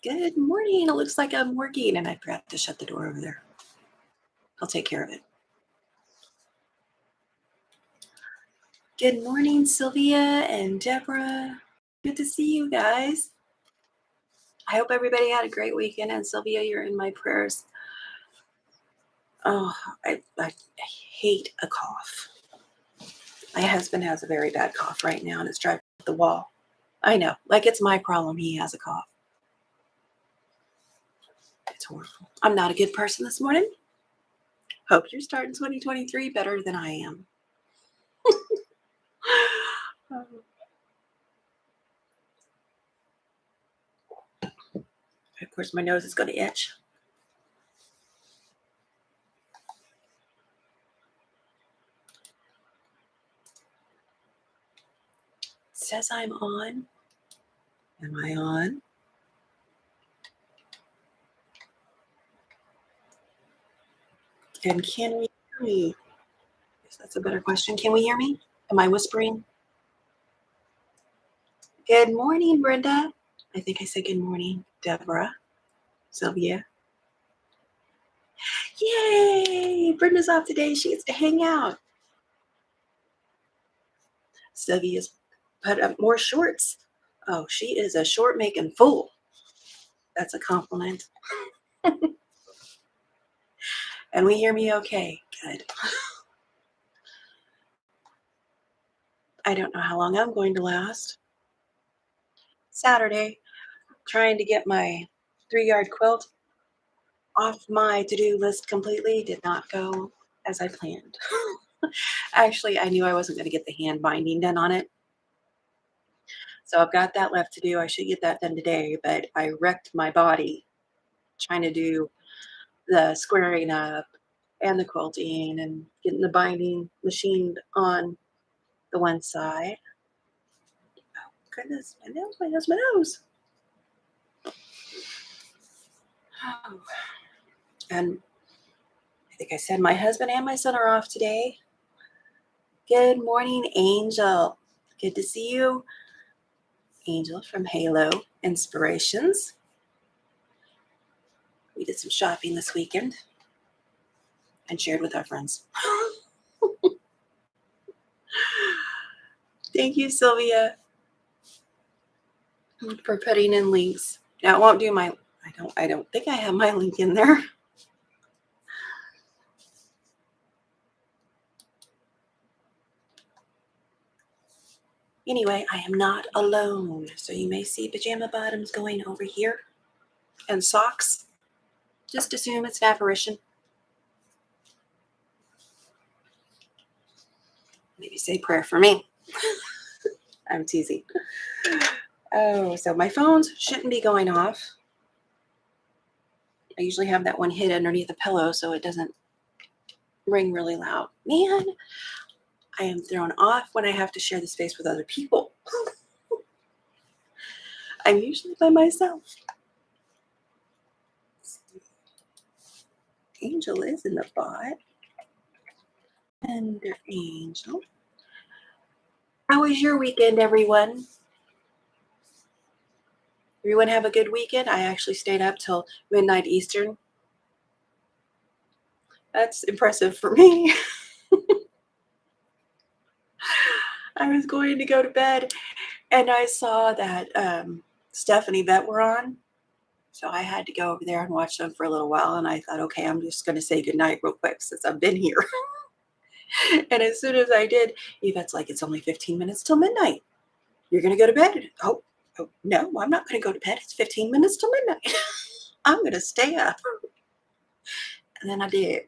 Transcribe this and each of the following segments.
Good morning. It looks like I'm working and I forgot to shut the door over there. I'll take care of it. Good morning, Sylvia and Deborah. Good to see you guys. I hope everybody had a great weekend. And Sylvia, you're in my prayers. Oh, I hate a cough. My husband has a very bad cough right now and it's driving up the wall. I know, like it's my problem. He has a cough. It's horrible. I'm not a good person this morning. Hope you're starting 2023 better than I am. Of course, my nose is going to itch. It says I'm on. Am I on? And can we hear me? Yes, that's a better question. Can we hear me? Am I whispering? Good morning, Brenda. I think I said good morning, Deborah, Sylvia. Yay! Brenda's off today. She gets to hang out. Sylvia's put up more shorts. Oh, she is a short making fool. That's a compliment. And we hear me okay. Good. I don't know how long I'm going to last. Saturday, trying to get my 3-yard quilt off my to-do list completely did not go as I planned. Actually, I knew I wasn't going to get the hand binding done on it. So I've got that left to do. I should get that done today, but I wrecked my body trying to do the squaring up and the quilting and getting the binding machined on the one side. Oh, goodness, my nose. Oh. And I think I said my husband and my son are off today. Good morning, Angel. Good to see you. Angel from Halo Inspirations. We did some shopping this weekend and shared with our friends. Thank you, Sylvia, for putting in links. Now, it won't do my, I don't think I have my link in there. Anyway, I am not alone. So you may see pajama bottoms going over here and socks. Just assume it's an apparition. Maybe say prayer for me. I'm teasing. Oh, so my phones shouldn't be going off. I usually have that one hid underneath the pillow so it doesn't ring really loud. Man, I am thrown off when I have to share the space with other people. I'm usually by myself. Angel is in the bot. Under Angel. How was your weekend, everyone? Everyone have a good weekend? I actually stayed up till midnight Eastern. That's impressive for me. I was going to go to bed and I saw that Stephanie Vet were on. So I had to go over there and watch them for a little while. And I thought, okay, I'm just going to say goodnight real quick since I've been here. And as soon as I did, Yvette's like, it's only 15 minutes till midnight. You're going to go to bed. Oh, no, I'm not going to go to bed. It's 15 minutes till midnight. I'm going to stay up. And then I did.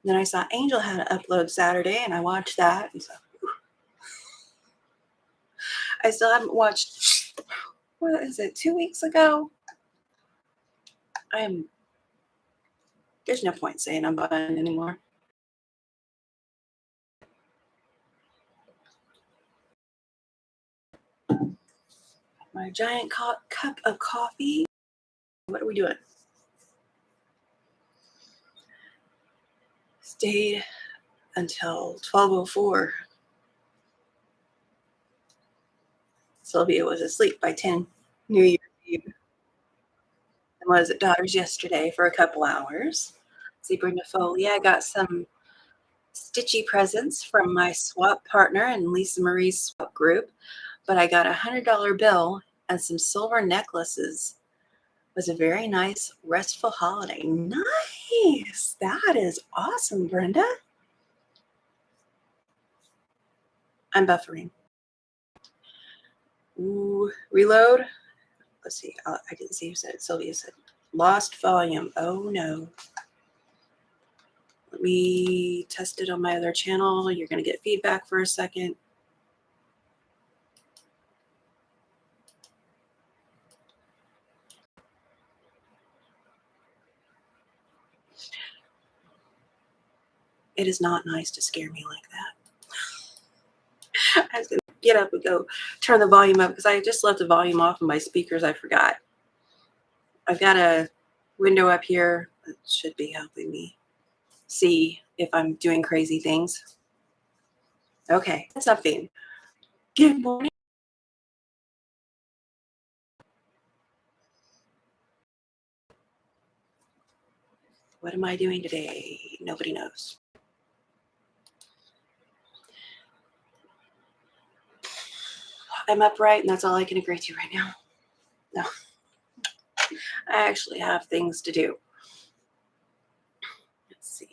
Then I saw Angel had to upload Saturday and I watched that. And so I still haven't watched, what is it, 2 weeks ago? There's no point saying I'm behind anymore. My giant cup of coffee. What are we doing? Stayed until 12:04. Sylvia was asleep by 10 New Year's Eve. I was at daughter's yesterday for a couple hours. See Brenda Foley. I got some stitchy presents from my swap partner and Lisa Marie's swap group, but I got $100 bill and some silver necklaces. It was a very nice, restful holiday. Nice. That is awesome, Brenda. I'm buffering. Ooh, reload. Let's see. I didn't see who said it. Sylvia said lost volume. Oh no. Let me test it on my other channel. You're going to get feedback for a second. It is not nice to scare me like that. I was going to get up and go turn the volume up because I just left the volume off of my speakers. I forgot. I've got a window up here that should be helping me see if I'm doing crazy things. Okay, something. Good morning. What am I doing today? Nobody knows. I'm upright, and that's all I can agree to right now. No, I actually have things to do. Let's see.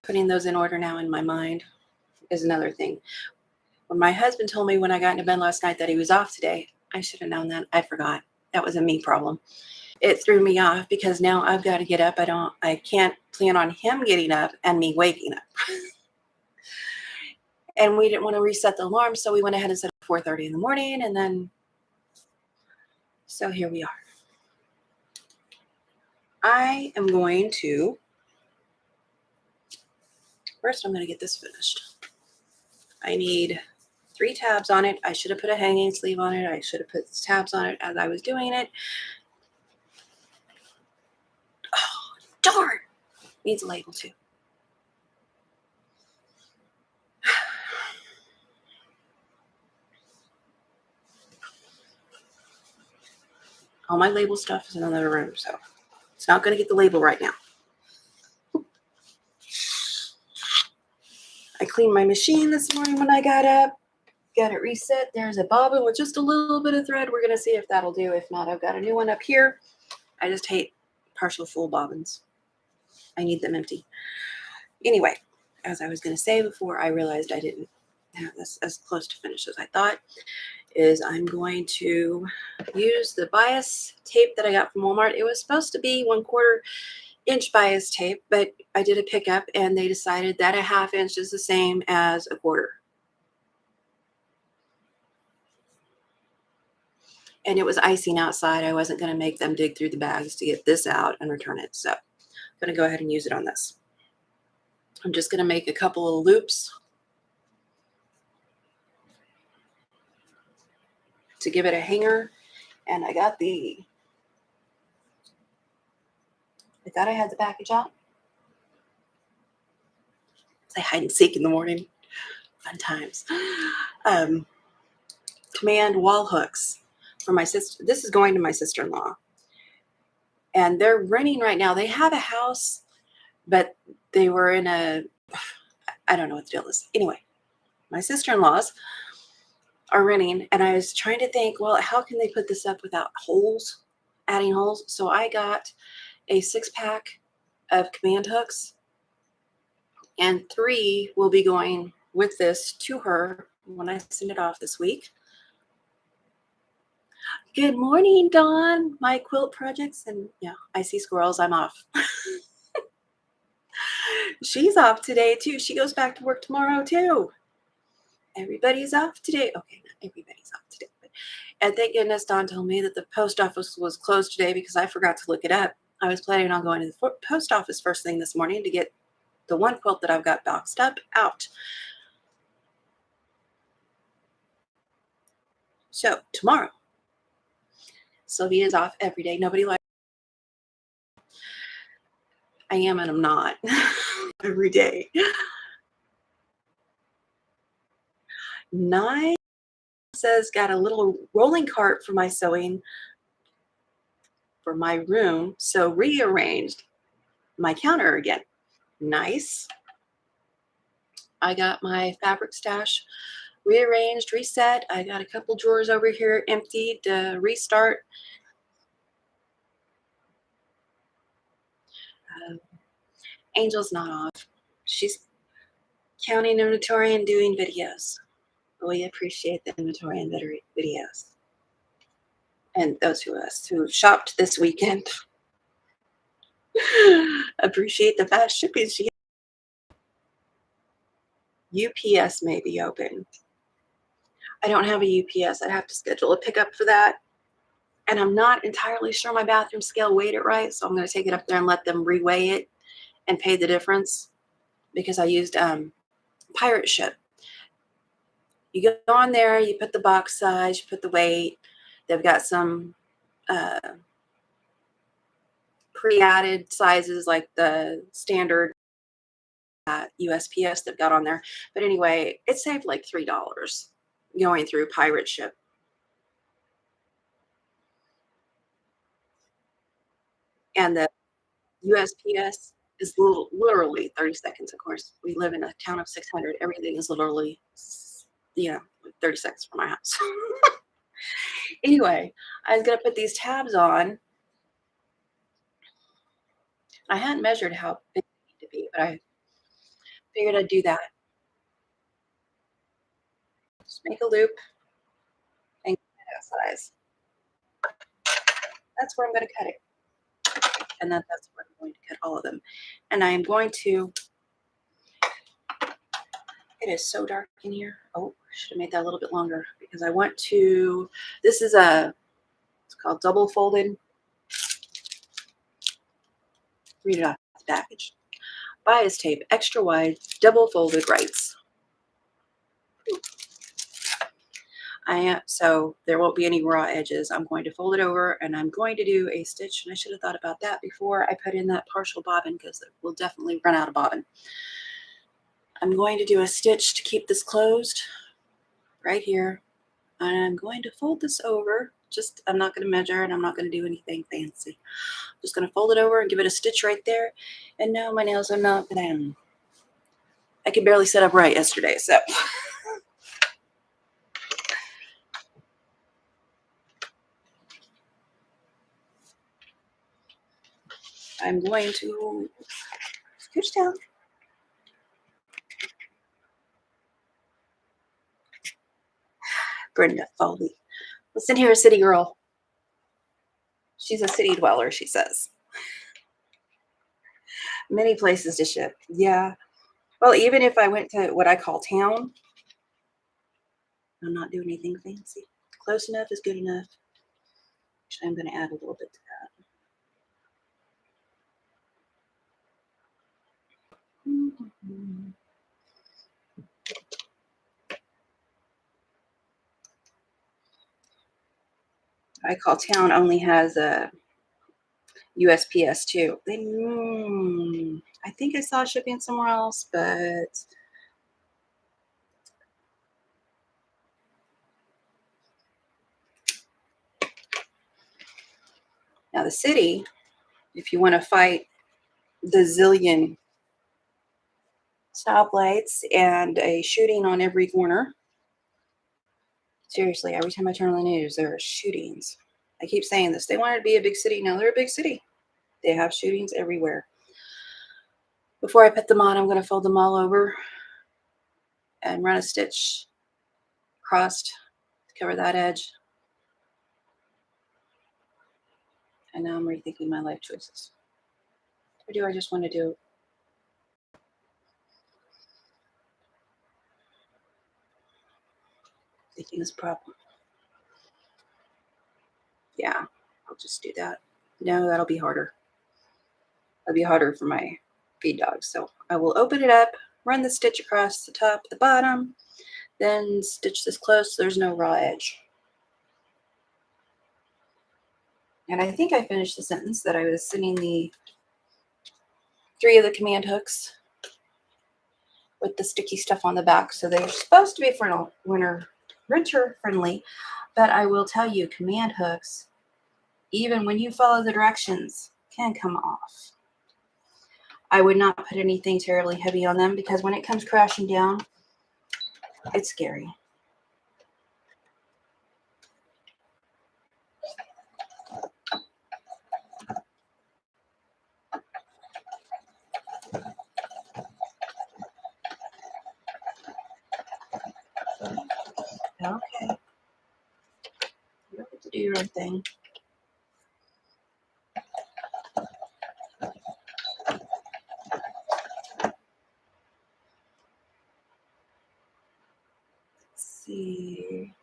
Putting those in order now in my mind is another thing. When my husband told me when I got into bed last night that he was off today, I should have known that. I forgot. That was a me problem. It threw me off because now I've got to get up. I can't plan on him getting up and me waking up. And we didn't want to reset the alarm, so we went ahead and set it 4:30 in the morning, and then so here we are. I am going to first I'm going to get this finished. I need 3 tabs on it. I should have put a hanging sleeve on it. I should have put tabs on it as I was doing it. Oh, darn. Needs a label too. All my label stuff is in another room, so it's not going to get the label right now. I cleaned my machine this morning when I got up. Got it reset. There's a bobbin with just a little bit of thread. We're going to see if that'll do. If not, I've got a new one up here. I just hate partial full bobbins. I need them empty. Anyway, as I was going to say before, I realized I didn't have this as close to finished as I thought, is I'm going to use the bias tape that I got from Walmart. It was supposed to be 1/4 inch bias tape, but I did a pickup and they decided that a 1/2 inch is the same as a 1/4. And it was icing outside. I wasn't going to make them dig through the bags to get this out and return it. So I'm going to go ahead and use it on this. I'm just going to make a couple of loops to give it a hanger. And I got I thought I had the package out. Play hide and seek in the morning. Fun times. Command wall hooks for my sister. This is going to my sister-in-law. And they're renting right now. They have a house, but they were in I don't know what the deal is. Anyway, my sister-in-laws are renting, and I was trying to think, well, how can they put this up without holes, adding holes? So I got a 6-pack of command hooks, and 3 will be going with this to her when I send it off this week. Good morning, Dawn. My quilt projects, and yeah, I see squirrels. I'm off. She's off today too. She goes back to work tomorrow too. Everybody's off today. Okay, not everybody's off today. And thank goodness Dawn told me that the post office was closed today because I forgot to look it up. I was planning on going to the post office first thing this morning to get the one quilt that I've got boxed up out. So tomorrow, Sylvia's off every day. Nobody likes. I am and I'm not every day. 9 says got a little rolling cart for my sewing for my room. So rearranged my counter again. Nice. I got my fabric stash rearranged, reset. I got a couple drawers over here emptied to restart. Angel's not off. She's counting inventory and doing videos. We appreciate the inventory and videos. And those of us who shopped this weekend appreciate the fast shipping. UPS may be open. I don't have a UPS. I have to schedule a pickup for that. And I'm not entirely sure my bathroom scale weighed it right. So I'm going to take it up there and let them reweigh it and pay the difference because I used Pirate Ship. You go on there, you put the box size, you put the weight. They've got some pre-added sizes like the standard USPS they've got on there. But anyway, it saved like $3 going through Pirate Ship. And the USPS is literally 30 seconds, of course. We live in a town of 600. Everything is literally, 30 seconds from my house. Anyway, I was going to put these tabs on. I hadn't measured how big they need to be, but I figured I'd do that. Just make a loop and cut that size. That's where I'm going to cut it. And then that's where I'm going to cut all of them. And I am going to, it is so dark in here. Oh, I should have made that a little bit longer because I want to, this is it's called double folded. Read it off the package. Bias tape, extra wide, double folded rights. So there won't be any raw edges. I'm going to fold it over and I'm going to do a stitch. And I should have thought about that before I put in that partial bobbin because it will definitely run out of bobbin. I'm going to do a stitch to keep this closed right here. And I'm going to fold this over. I'm not going to measure and I'm not going to do anything fancy. I'm just going to fold it over and give it a stitch right there. And now my nails are not going to, I can barely sit upright yesterday, so. I'm going to scooch down. Brenda Foley. Listen here, city girl. She's a city dweller, she says. Many places to ship. Yeah. Well, even if I went to what I call town, I'm not doing anything fancy. Close enough is good enough. Actually, I'm going to add a little bit to that. I call town only has a USPS too. I think I saw shipping somewhere else, but now the city, if you want to fight the zillion stoplights and a shooting on every corner, seriously, every time I turn on the news, there are shootings. I keep saying this. They wanted to be a big city. Now they're a big city. They have shootings everywhere. Before I put them on, I'm going to fold them all over and run a stitch across to cover that edge. And now I'm rethinking my life choices. Or do I just want to do thinking this problem? Yeah, I'll just do that. No, that'll be harder. That'll be harder for my feed dogs. So I will open it up, run the stitch across the top, the bottom, then stitch this close so there's no raw edge. And I think I finished the sentence that I was sending the 3 of the command hooks with the sticky stuff on the back. So they're supposed to be for winter renter friendly, but I will tell you, command hooks, even when you follow the directions, can come off. I would not put anything terribly heavy on them because when it comes crashing down, it's scary. Okay. You don't get to do your own thing. Let's see.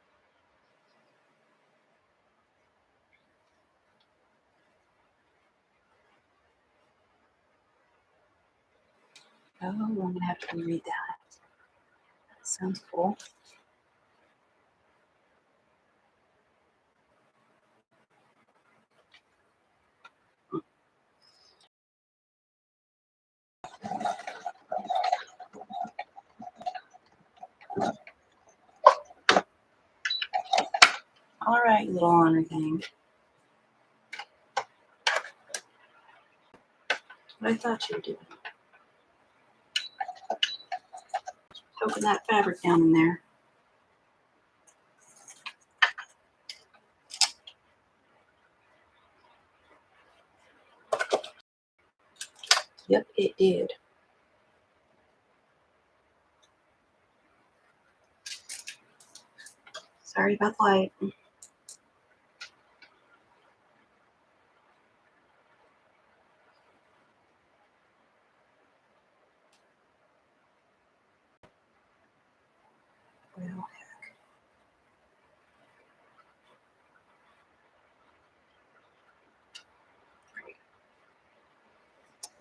Oh, I'm going to have to reread that. That sounds cool. All right, little honor thing. What I thought you were doing. Poking that fabric down in there. Yep, it did. Sorry about the light. Well,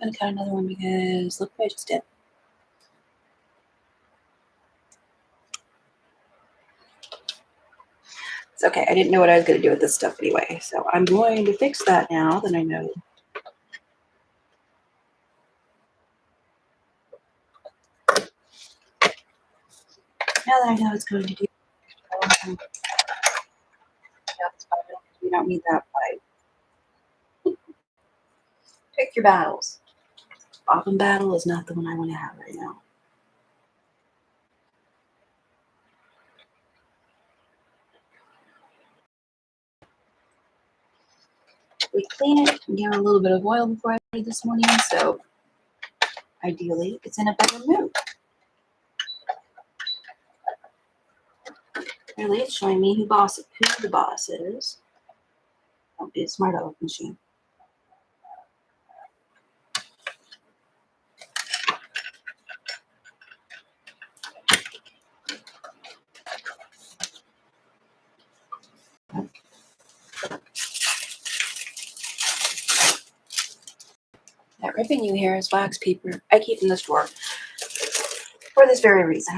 I'm gonna cut another one because look what I just did. It's okay. I didn't know what I was gonna do with this stuff anyway, so I'm going to fix that now that I know. Now that I know it's going to do. We don't need that pipe. Pick your battles. Bobbin battle is not the one I want to have right now. We clean it and give it a little bit of oil before I put it this morning, so ideally it's in a better mood. Really, it's showing me who the boss is. Don't be a smart aleck machine. That ribbon you hear is wax paper. I keep in this drawer for this very reason.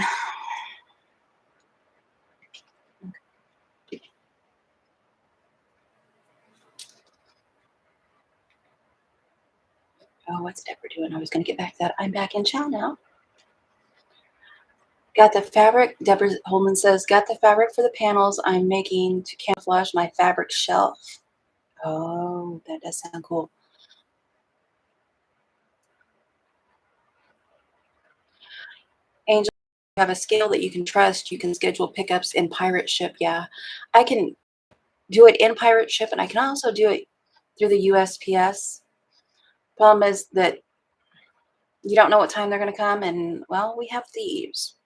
Oh, what's Deborah doing? I was going to get back to that. I'm back in chow now. Got the fabric. Deborah Holman says, got the fabric for the panels I'm making to camouflage my fabric shelf. Oh, that does sound cool. Angel, you have a scale that you can trust. You can schedule pickups in Pirate Ship. Yeah, I can do it in Pirate Ship, and I can also do it through the USPS. Problem is that you don't know what time they're going to come, and, well, we have thieves,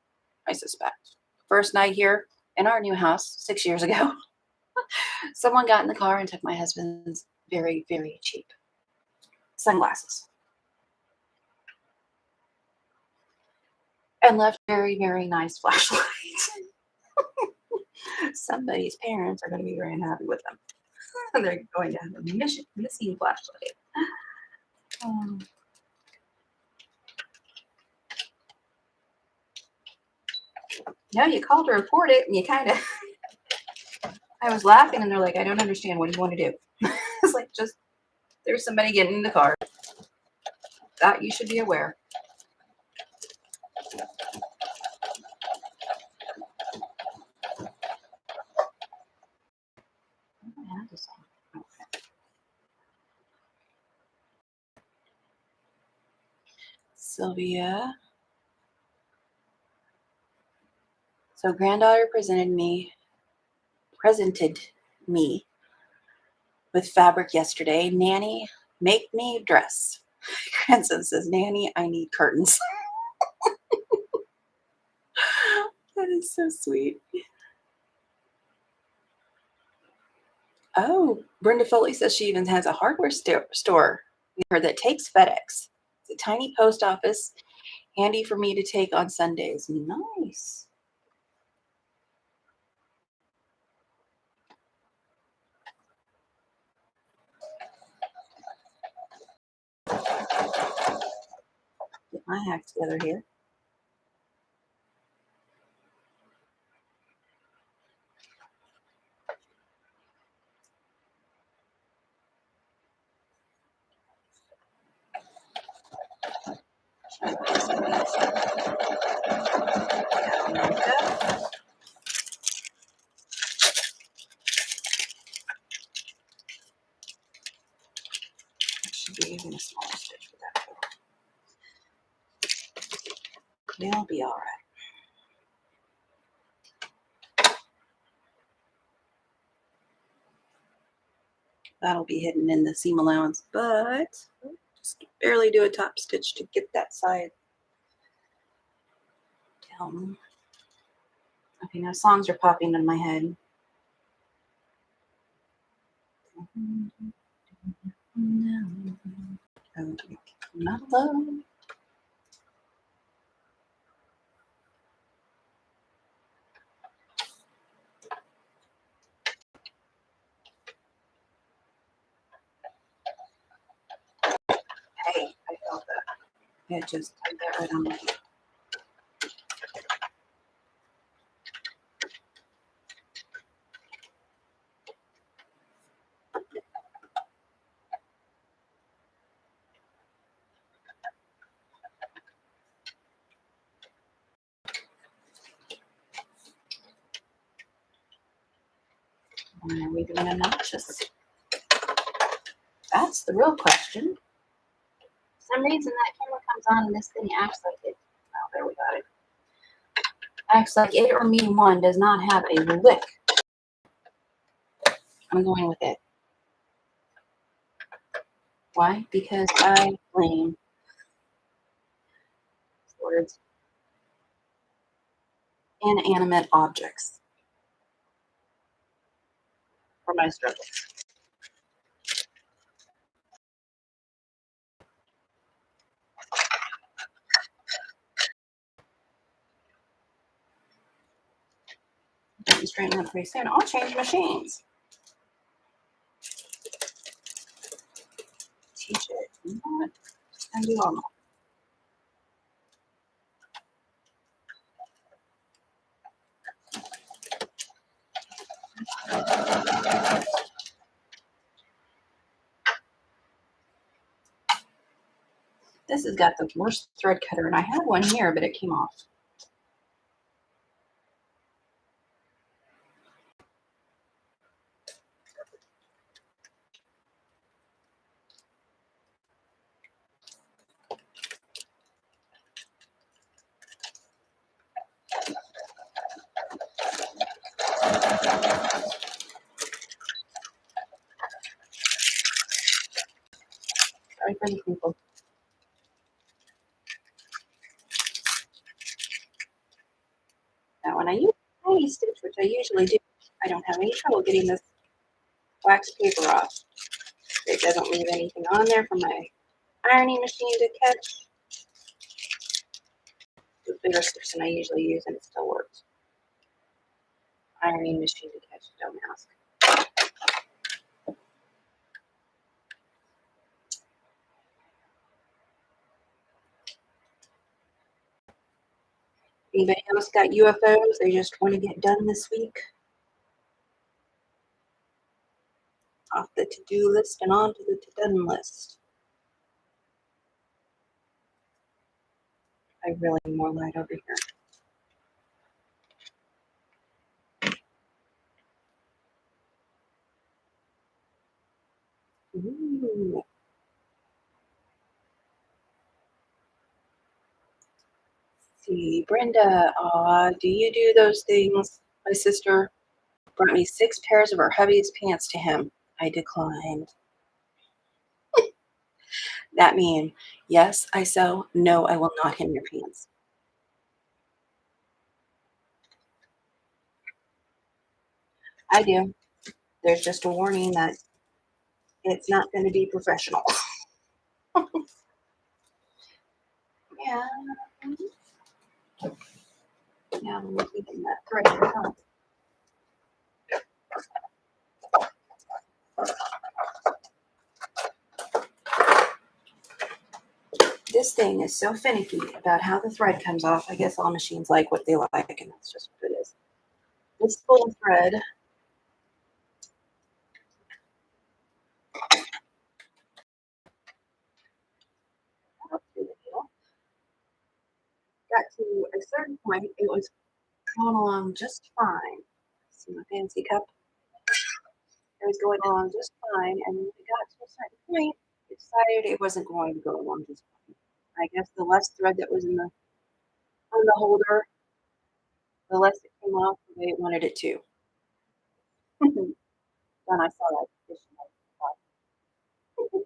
I suspect. First night here in our new house 6 years ago, someone got in the car and took my husband's very, very cheap sunglasses and left very, very nice flashlight. Somebody's parents are going to be very happy with them. They're going to have a missing flashlight. No, you called to report it, and you kind of. I was laughing, and they're like, "I don't understand. What do you want to do?" It's like, just there's somebody getting in the car. That you should be aware. Sylvia. So granddaughter presented me with fabric yesterday. Nanny, make me a dress. Grandson says, Nanny, I need curtains. That is so sweet. Oh, Brenda Foley says she even has a hardware store near her that takes FedEx. It's a tiny post office, handy for me to take on Sundays. Nice. Get my act together here. Should be even a smaller stitch for that. They'll be all right. That'll be hidden in the seam allowance, but just barely do a top stitch to get that side down. Okay, now songs are popping in my head. Okay, not alone. Hey, I felt that. It just tied that right on my head. Why are we doing obnoxious? That's the real question. For some reason that camera comes on and this thing acts like it. Oh, there we got it. Acts like it or me one does not have a lick. I'm going with it. Why? Because I blame words inanimate objects for my struggles. Getting straightened up pretty soon. I'll change machines. Teach it. You know what? And do all. This has got the worst thread cutter, and I had one here, but it came off. Sorry for the people. Now, when I use tiny stitch, which I usually do, I don't have any trouble getting this wax paper off. It doesn't leave anything on there for my ironing machine to catch. The bigger stitch than I usually use, and it still works. Ironing machine to catch, don't ask. Anybody else got UFOs they just want to get done this week? Off the to-do list and onto the to-done list. I really need more light over here. Ooh. see. Brenda, aw, do you do those things? My sister brought me 6 pairs of her hubby's pants to him. I declined. That mean, yes, I sew. No, I will not hem your pants. I do. There's just a warning that it's not going to be professional. Yeah. Now I'm looking at that thread. Huh? This thing is so finicky about how the thread comes off. I guess all machines like what they like, and that's just what it is. This full thread. Got to a certain point, it was going along just fine. See my fancy cup? It was going along just fine, and when it got to a certain point, it decided it wasn't going to go along just fine. I guess the less thread that was in the on the holder, the less it came off the way it wanted it to. Then I saw that fishing later.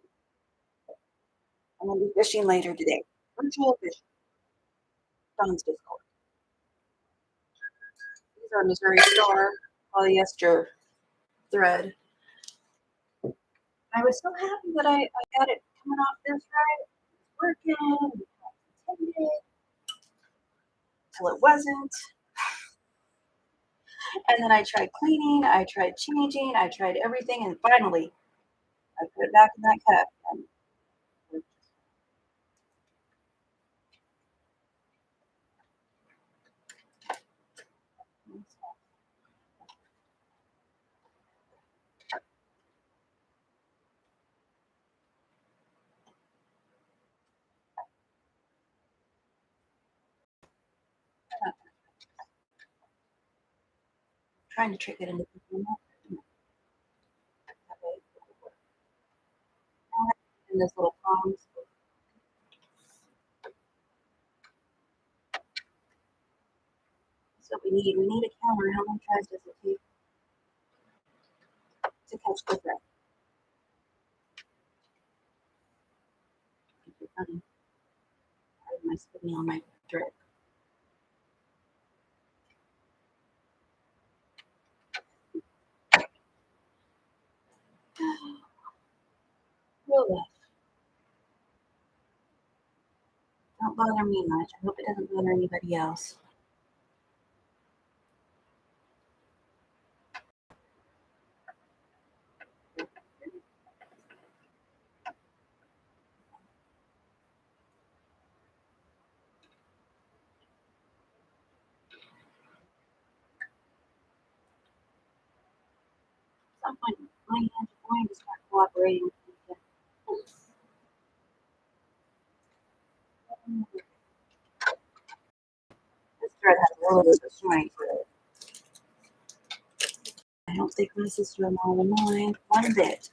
I'm gonna be fishing later today. Virtual fishing. Don's Discord. These are Missouri Star polyester thread. I was so happy that I got it coming off this right. It was working until it wasn't. And then I tried cleaning, I tried changing, I tried everything, and finally I put it back in that cup. And trying to trick it into thinking that way. In this little palms. So we need a counter. How many tries does it take to catch the thread? Funny. I have my spinning on my thread. Real rough. Don't bother me much. I hope it doesn't bother anybody else. At some point, my hands are going to start cooperating with me. This thread has a little bit of strength. I don't think my sister-in-law will mind one bit.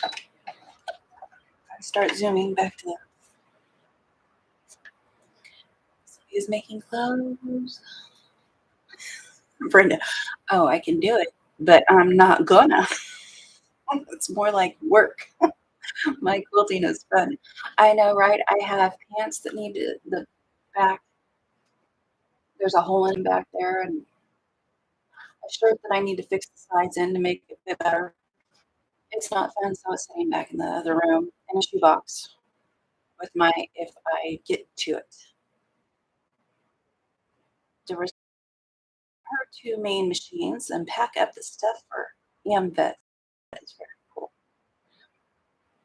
I start zooming back to the. So he's making clothes. Brenda, oh, I can do it, but I'm not gonna. It's more like work. My quilting is fun. I know, right? I have pants that need the back. There's a hole in back there, and a shirt that I need to fix the sides in to make it fit better. It's not fun, so it's sitting back in the other room in a shoebox with my if I get to it. There was her 2 main machines and pack up the stuff for vet. That's very cool.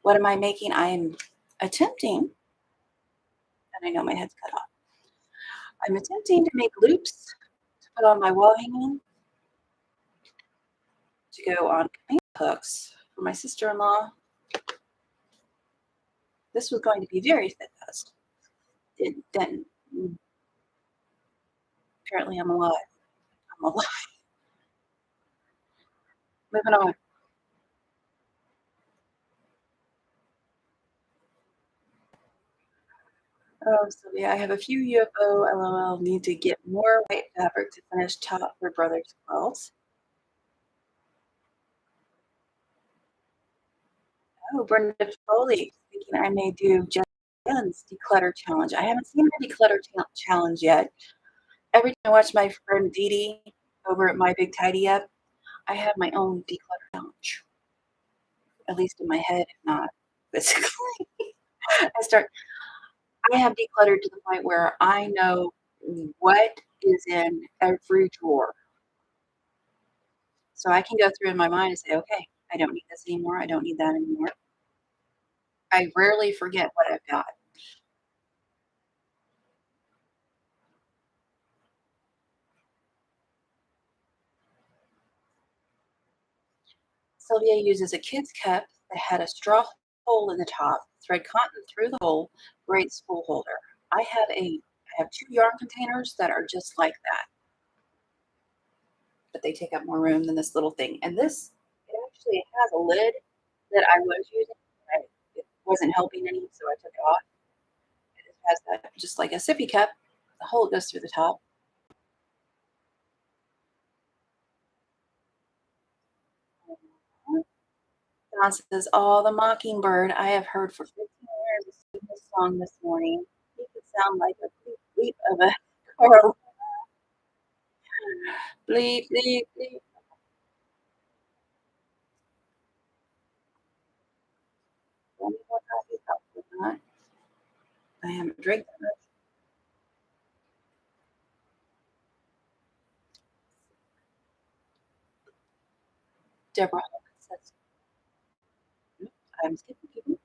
What am I making? I'm attempting, and I know my head's cut off. I'm attempting to make loops to put on my wall hanging to go on command hooks for my sister-in-law. This was going to be very fast. It didn't. Apparently, I'm alive. I'm alive. Moving on. Oh, Sylvia, I have a few UFO LOL. Need to get more white fabric to finish top for brother's quilt. Oh, Brenda Foley, thinking I may do Jen's declutter challenge. I haven't seen her declutter challenge yet. Every time I watch my friend Dee Dee over at My Big Tidy Up, I have my own declutter challenge, at least in my head, if not physically. I start, I have decluttered to the point where I know what is in every drawer. So I can go through in my mind and say, okay, I don't need this anymore. I don't need that anymore. I rarely forget what I've got. Sylvia uses a kid's cup that had a straw hole in the top, thread cotton through the hole, great spool holder. I have two yarn containers that are just like that, but they take up more room than this little thing. And this, it actually has a lid that I was using. It wasn't helping any, so I took it off. It has that just like a sippy cup. The hole goes through the top. Don says, "Oh, the mockingbird I have heard for 15 years is singing this song this morning. He could sound like a bleep bleep of a coral. Bleep, bleep, bleep." Tell me what coffee helps with that. I haven't drank that much. Deborah says, I'm skipping.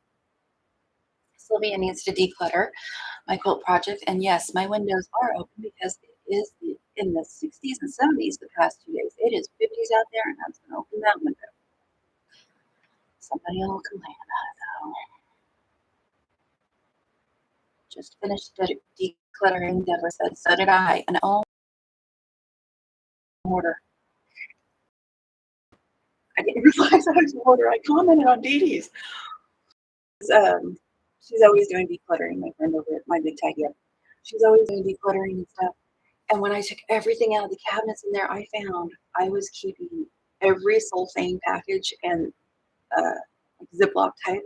Sylvia needs to declutter my quilt project. And yes, my windows are open because it is in the 60s and 70s the past 2 days. It is 50s out there, and I'm going to open that window. Somebody will complain about it, though. Just finished decluttering, Deborah said. So did I. An own order. I didn't realize I was an order. I commented on Dee Dee's. Um, she's always doing decluttering, my friend over at My Big Tidy Up. She's always doing decluttering and stuff. And when I took everything out of the cabinets in there, I found I was keeping every cellophane package and like Ziploc type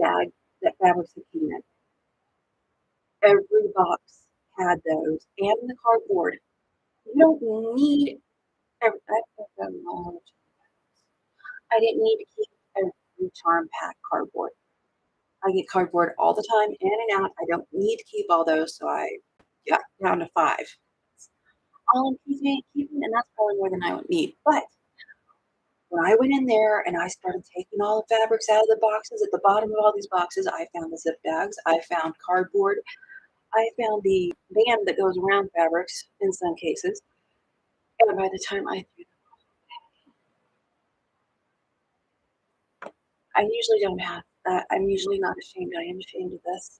bag that fabrics had came in. Every box had those, and the cardboard. You don't need every. I didn't need to keep every charm pack cardboard. I get cardboard all the time, in and out. I don't need to keep all those, so I got down to five. All I'm keeping, and that's probably more than I would need. But when I went in there and I started taking all the fabrics out of the boxes, at the bottom of all these boxes, I found the zip bags, I found cardboard, I found the band that goes around fabrics in some cases. And by the time I threw them, I usually don't have that. I'm usually not ashamed. I am ashamed of this.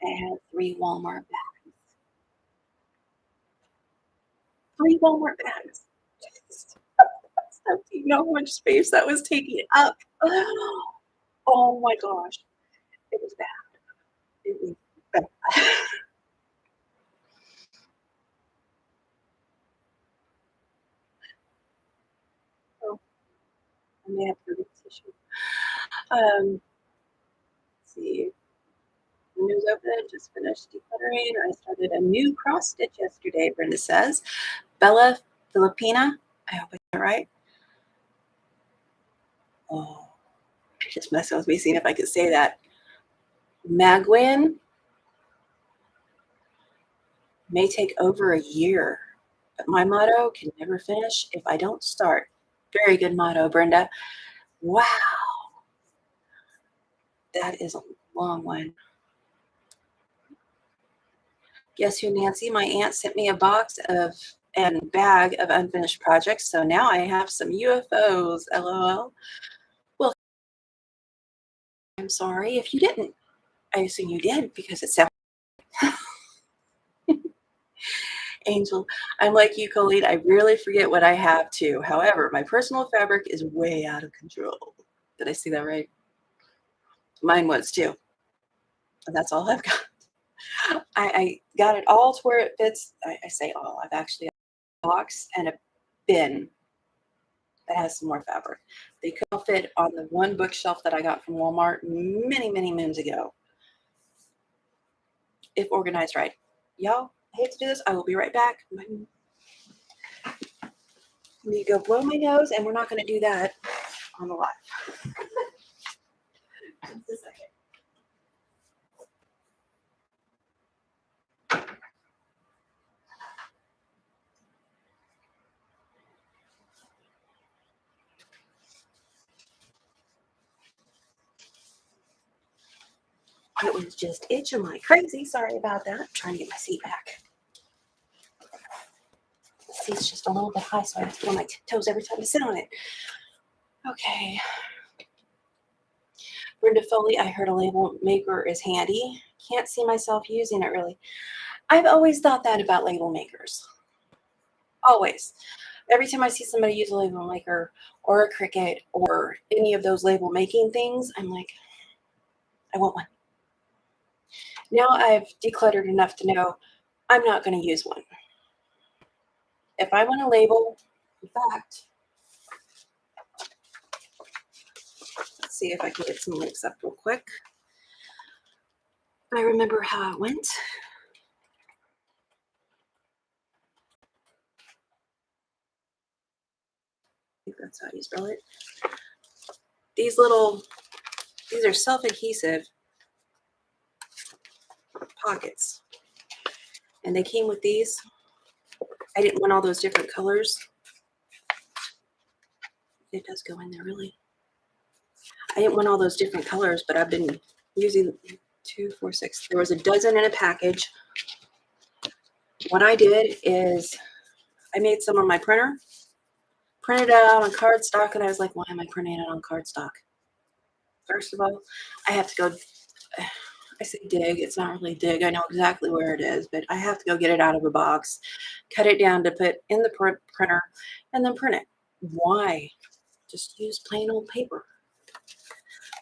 I had three Walmart bags. Three Walmart bags. Do you know how much space that was taking up? Oh my gosh. It was bad. It was bad. So I may have to do this issue. Let's see. Windows open, just finished decluttering. I started a new cross stitch yesterday, Brenda says. Bella Filipina, I hope I got it right. Oh, just messing with me, seeing if I could say that. Magwin may take over a year, but my motto can never finish if I don't start. Very good motto, Brenda. Wow, that is a long one. Guess who, Nancy? My aunt sent me a box of and bag of unfinished projects, so now I have some UFOs. LOL. Well, I'm sorry if you didn't. I assume you did because it sounds Angel. I'm like you, Coleen. I really forget what I have too. However, my personal fabric is way out of control. Did I see that right? Mine was too. And that's all I've got. I got it all to where it fits. I say all. I've actually got a box and a bin that has some more fabric. They could all fit on the one bookshelf that I got from Walmart many, many moons ago, if organized right. Y'all, I hate to do this. I will be right back. Let me go blow my nose, and we're not going to do that on the live. Just a second. It was just itching like crazy. Sorry about that. I'm trying to get my seat back. The seat's just a little bit high, so I have to get on my toes every time I sit on it. Okay. Brenda Foley, I heard a label maker is handy. Can't see myself using it really. I've always thought that about label makers. Always. Every time I see somebody use a label maker or a Cricut or any of those label making things, I'm like, I want one. Now I've decluttered enough to know I'm not going to use one. If I want a label, in fact, let's see if I can get some links up real quick. I remember how it went. I think that's how you spell it. These are self-adhesive pockets. And they came with these. I didn't want all those different colors. It does go in there, really. I didn't want all those different colors, but I've been using 2, 4, 6. There was a dozen in a package. What I did is I made some on my printer, printed it out on cardstock, and I was like, why am I printing it on cardstock? First of all, I have to go, I say dig, it's not really dig. I know exactly where it is, but I have to go get it out of a box, cut it down to put in the printer, and then print it. Why? Just use plain old paper.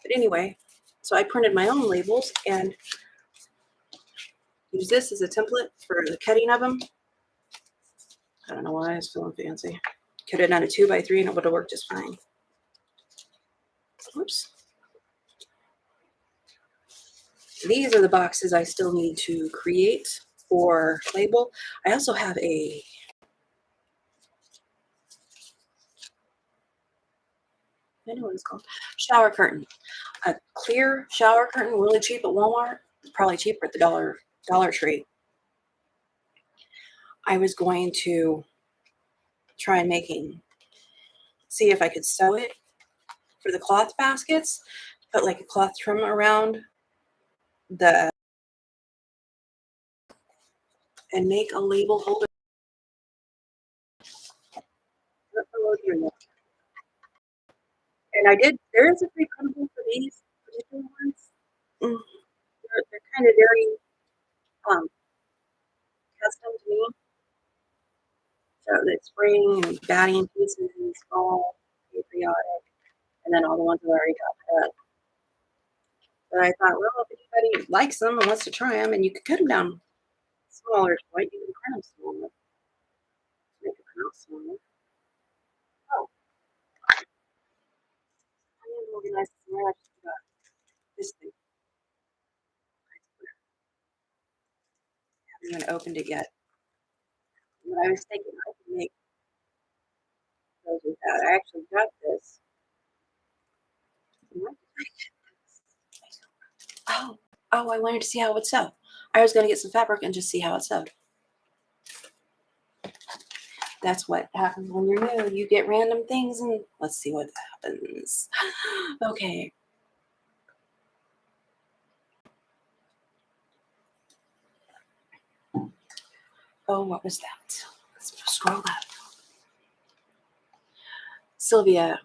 But anyway, so I printed my own labels and use this as a template for the cutting of them. I don't know why I was feeling fancy. Could have done a 2x3 and it would have worked just fine. Oops. These are the boxes I still need to create or label. I also have a I know what it's called. Shower curtain. A clear shower curtain, really cheap at Walmart. Probably cheaper at the Dollar Tree. I was going to try see if I could sew it for the cloth baskets. Put like a cloth trim around and make a label holder. And I did. There is a free printable for these particular ones. They're kind of very um, custom to me. So the spring and batting pieces, fall, patriotic, and then all the ones that I already got cut. But I thought, well, if anybody likes them and wants to try them, and you could cut them down smaller, right? You can print them smaller. Make it print smaller. Oh, I didn't organize this where I just got this thing. I haven't even opened it yet. What I was thinking I could make those with that. I actually got this. Oh, I wanted to see how it would sew. I was going to get some fabric and just see how it sewed. That's what happens when you're new. You get random things, and let's see what happens. Okay. Oh, what was that? Let's scroll up. Sylvia,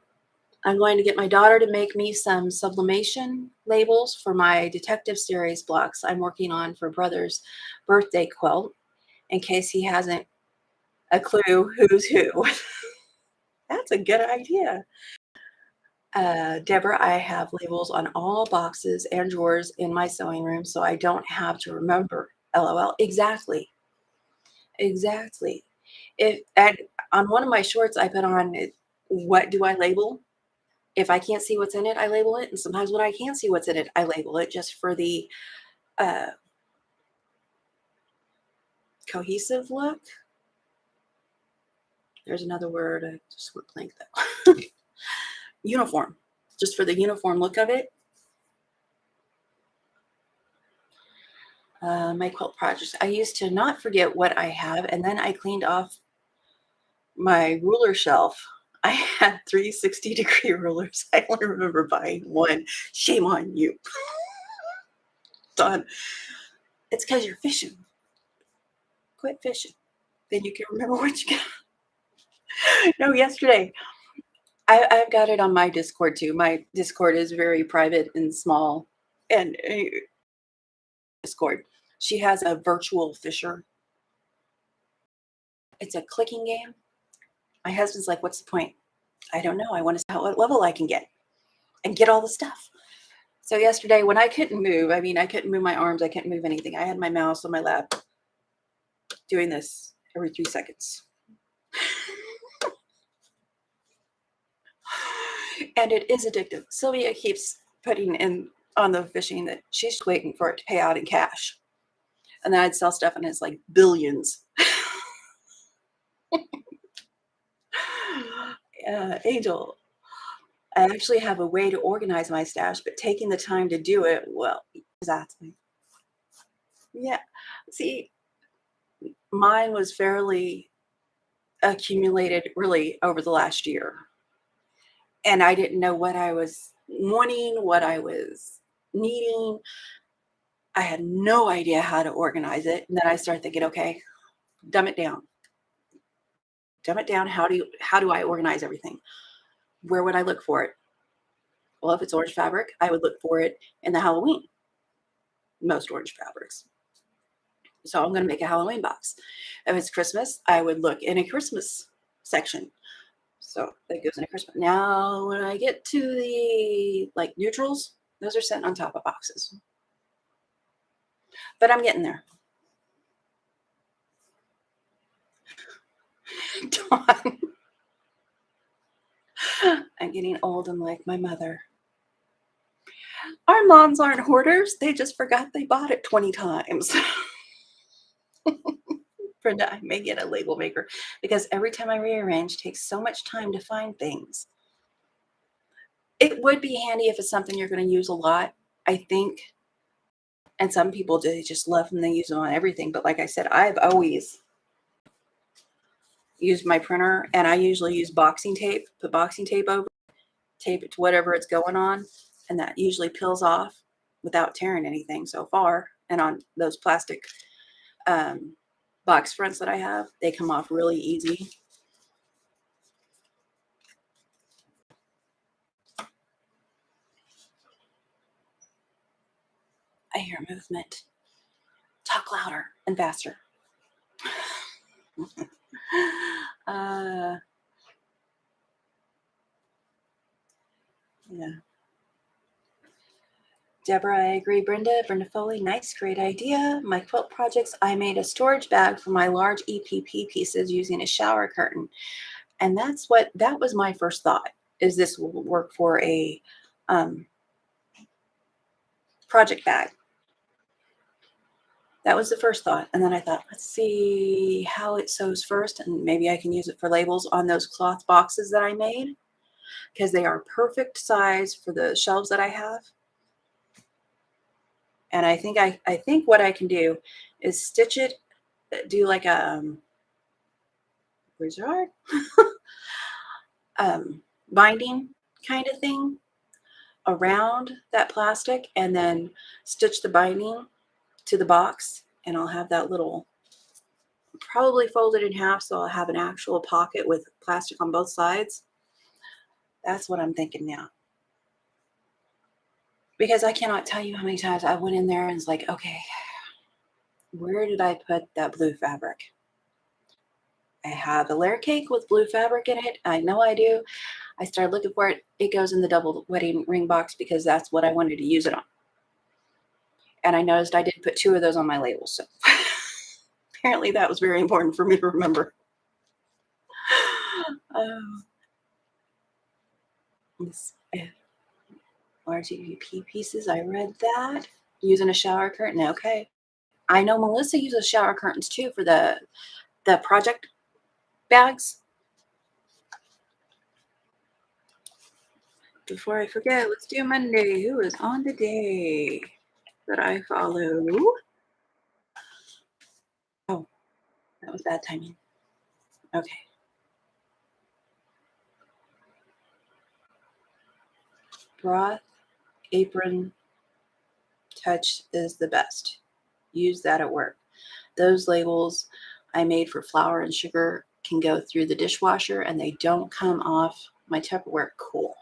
I'm going to get my daughter to make me some sublimation labels for my detective series blocks I'm working on for brother's birthday quilt, in case he hasn't a clue who's who. That's a good idea. Deborah, I have labels on all boxes and drawers in my sewing room, so I don't have to remember. LOL. Exactly. Exactly. If and on one of my shorts, I put on it, what do I label? If I can't see what's in it, I label it. And sometimes when I can see what's in it, I label it just for the uh, cohesive look. There's another word. I just went blank though. Uniform. Just for the uniform look of it. My quilt projects. I used to not forget what I have, and then I cleaned off my ruler shelf. I had 360-degree rulers. I only remember buying one. Shame on you. Done. It's because you're fishing. Quit fishing. Then you can remember what you got. No, yesterday. I've got it on my Discord too. My Discord is very private and small. And Discord. She has a virtual fisher. It's a clicking game. My husband's like, what's the point? I don't know. I want to see what level I can get and get all the stuff. So yesterday when I couldn't move, I mean, I couldn't move my arms. I couldn't move anything. I had my mouse on my lap doing this every 3 seconds. And it is addictive. Sylvia keeps putting in on the fishing that she's waiting for it to pay out in cash. And then I'd sell stuff and it's like billions. Angel, I actually have a way to organize my stash, but taking the time to do it, well, exactly. Yeah. See, mine was fairly accumulated really over the last year. And I didn't know what I was wanting, what I was needing. I had no idea how to organize it. And then I started thinking, okay, dumb it down. Dumb it down. How do I organize everything? Where would I look for it? Well, if it's orange fabric, I would look for it in the Halloween. Most orange fabrics. So I'm going to make a Halloween box. If it's Christmas, I would look in a Christmas section. So that goes into Christmas. Now, when I get to the like neutrals, those are sent on top of boxes. But I'm getting there. Dawn. I'm getting old and like my mother. Our moms aren't hoarders. They just forgot they bought it 20 times. Brenda, I may get a label maker because every time I rearrange, it takes so much time to find things. It would be handy if it's something you're going to use a lot, I think. And some people they just love them. They use them on everything. But like I said, I've always used my printer, and I usually use boxing tape. Put boxing tape over, tape it to whatever it's going on, and that usually peels off without tearing anything so far. And on those plastic box fronts that I have, they come off really easy. I hear movement. Talk louder and faster. Yeah. Deborah, I agree. Brenda Foley, nice, great idea. My quilt projects, I made a storage bag for my large EPP pieces using a shower curtain. And that was my first thought, is this will work for a project bag. That was the first thought. And then I thought, let's see how it sews first. And maybe I can use it for labels on those cloth boxes that I made, because they are perfect size for the shelves that I have. And I think what I can do is stitch it, do like a wizard binding kind of thing around that plastic, and then stitch the binding to the box, and I'll have that little, probably folded in half, so I'll have an actual pocket with plastic on both sides. That's what I'm thinking now. Because I cannot tell you how many times I went in there and was like, okay, where did I put that blue fabric? I have a layer cake with blue fabric in it. I know I do. I started looking for it. It goes in the double wedding ring box because that's what I wanted to use it on. And I noticed I did put 2 of those on my label. So apparently that was very important for me to remember. Um, this RGBP pieces. I read that. Using a shower curtain. Okay. I know Melissa uses shower curtains too for the project bags. Before I forget, let's do Monday. Who is on today that I follow? Oh, that was bad timing. Okay. Broth, apron, touch is the best. Use that at work. Those labels I made for flour and sugar can go through the dishwasher and they don't come off my Tupperware. Cool.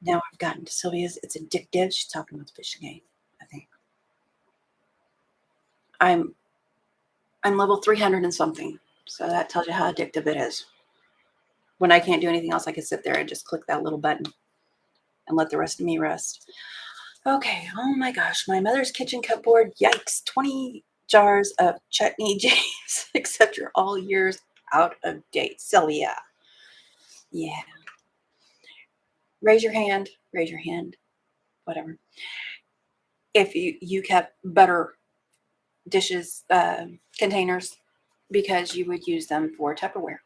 Now I've gotten to Sylvia's. It's addictive. She's talking about the fishing game, I think. I'm level 300 and something. So that tells you how addictive it is. When I can't do anything else, I can sit there and just click that little button and let the rest of me rest. Okay. Oh my gosh. My mother's kitchen cupboard. Yikes. 20 jars of chutney James, except you're all years out of date. Sylvia. Yeah. Raise your hand. Raise your hand. Whatever. If you kept butter dishes, containers, because you would use them for Tupperware.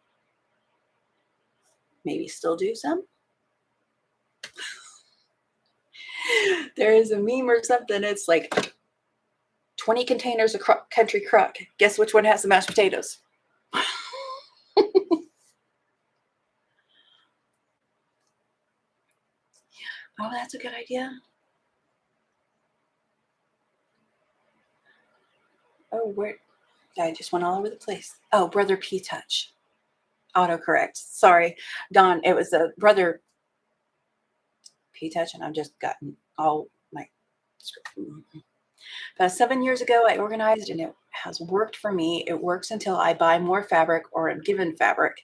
Maybe still do some. There is a meme or something. It's like 20 containers of country crock. Guess which one has the mashed potatoes? Oh, that's a good idea. Oh, where? I just went all over the place. Oh, Brother P Touch. Autocorrect. Sorry, Don. It was a Brother P Touch, and I've just gotten all my. About 7 years ago, I organized, and it has worked for me. It works until I buy more fabric or am given fabric.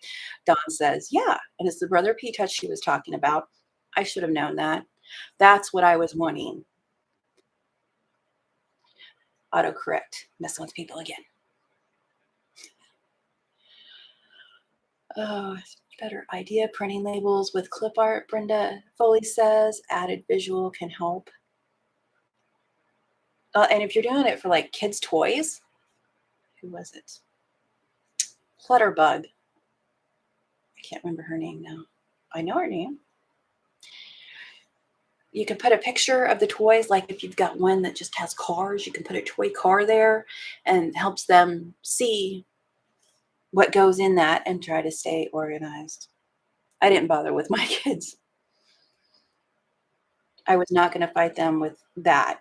Don says, yeah. And it's the Brother P Touch she was talking about. I should have known that. That's what I was wanting. Autocorrect. Messing with people again. Oh, better idea. Printing labels with clip art, Brenda Foley says. Added visual can help. And if you're doing it for like kids' toys, who was it? Clutterbug. I can't remember her name now. I know her name. You can put a picture of the toys, like if you've got one that just has cars, you can put a toy car there and helps them see what goes in that and try to stay organized. I didn't bother with my kids. I was not going to fight them with that.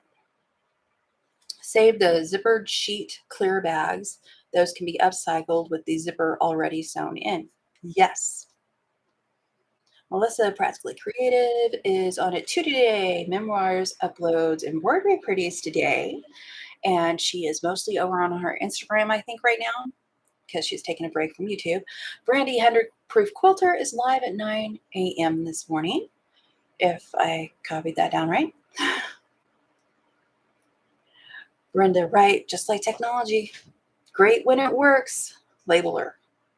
Save the zippered sheet clear bags. Those can be upcycled with the zipper already sewn in. Yes. Melissa, Practically Creative, is on it too today. Memoirs, uploads, embroidery pretties today. And she is mostly over on her Instagram, I think, right now, because she's taking a break from YouTube. Brandy 100 Proof Quilter is live at 9 a.m. this morning, if I copied that down right. Brenda, right, just like technology. Great when it works. Labeler.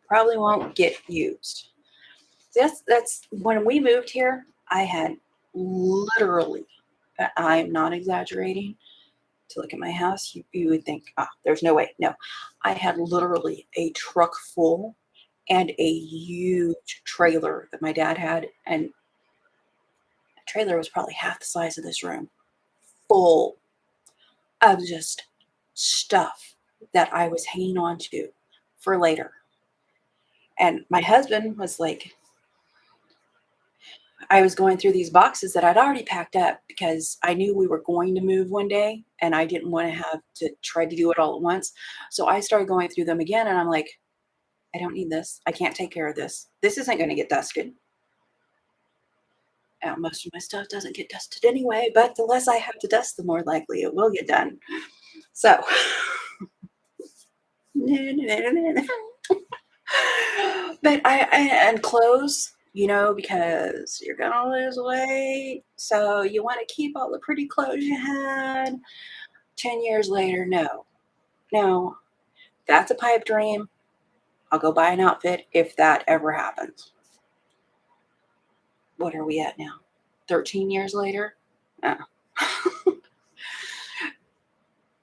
Probably won't get used. That's when we moved here, I had literally, I'm not exaggerating, to look at my house, you would think, there's no way. No, I had literally a truck full and a huge trailer that my dad had. And the trailer was probably half the size of this room, full of just stuff that I was hanging on to for later. And my husband was like, I was going through these boxes that I'd already packed up because I knew we were going to move one day and I didn't want to have to try to do it all at once. So I started going through them again and I'm like, I don't need this. I can't take care of this. This isn't going to get dusted. Most of my stuff doesn't get dusted anyway, but the less I have to dust, the more likely it will get done. So But and clothes, because you're gonna lose weight, so you want to keep all the pretty clothes you had. 10 years later, no, no, that's a pipe dream. I'll go buy an outfit if that ever happens. What are we at now? 13 years later? Uh.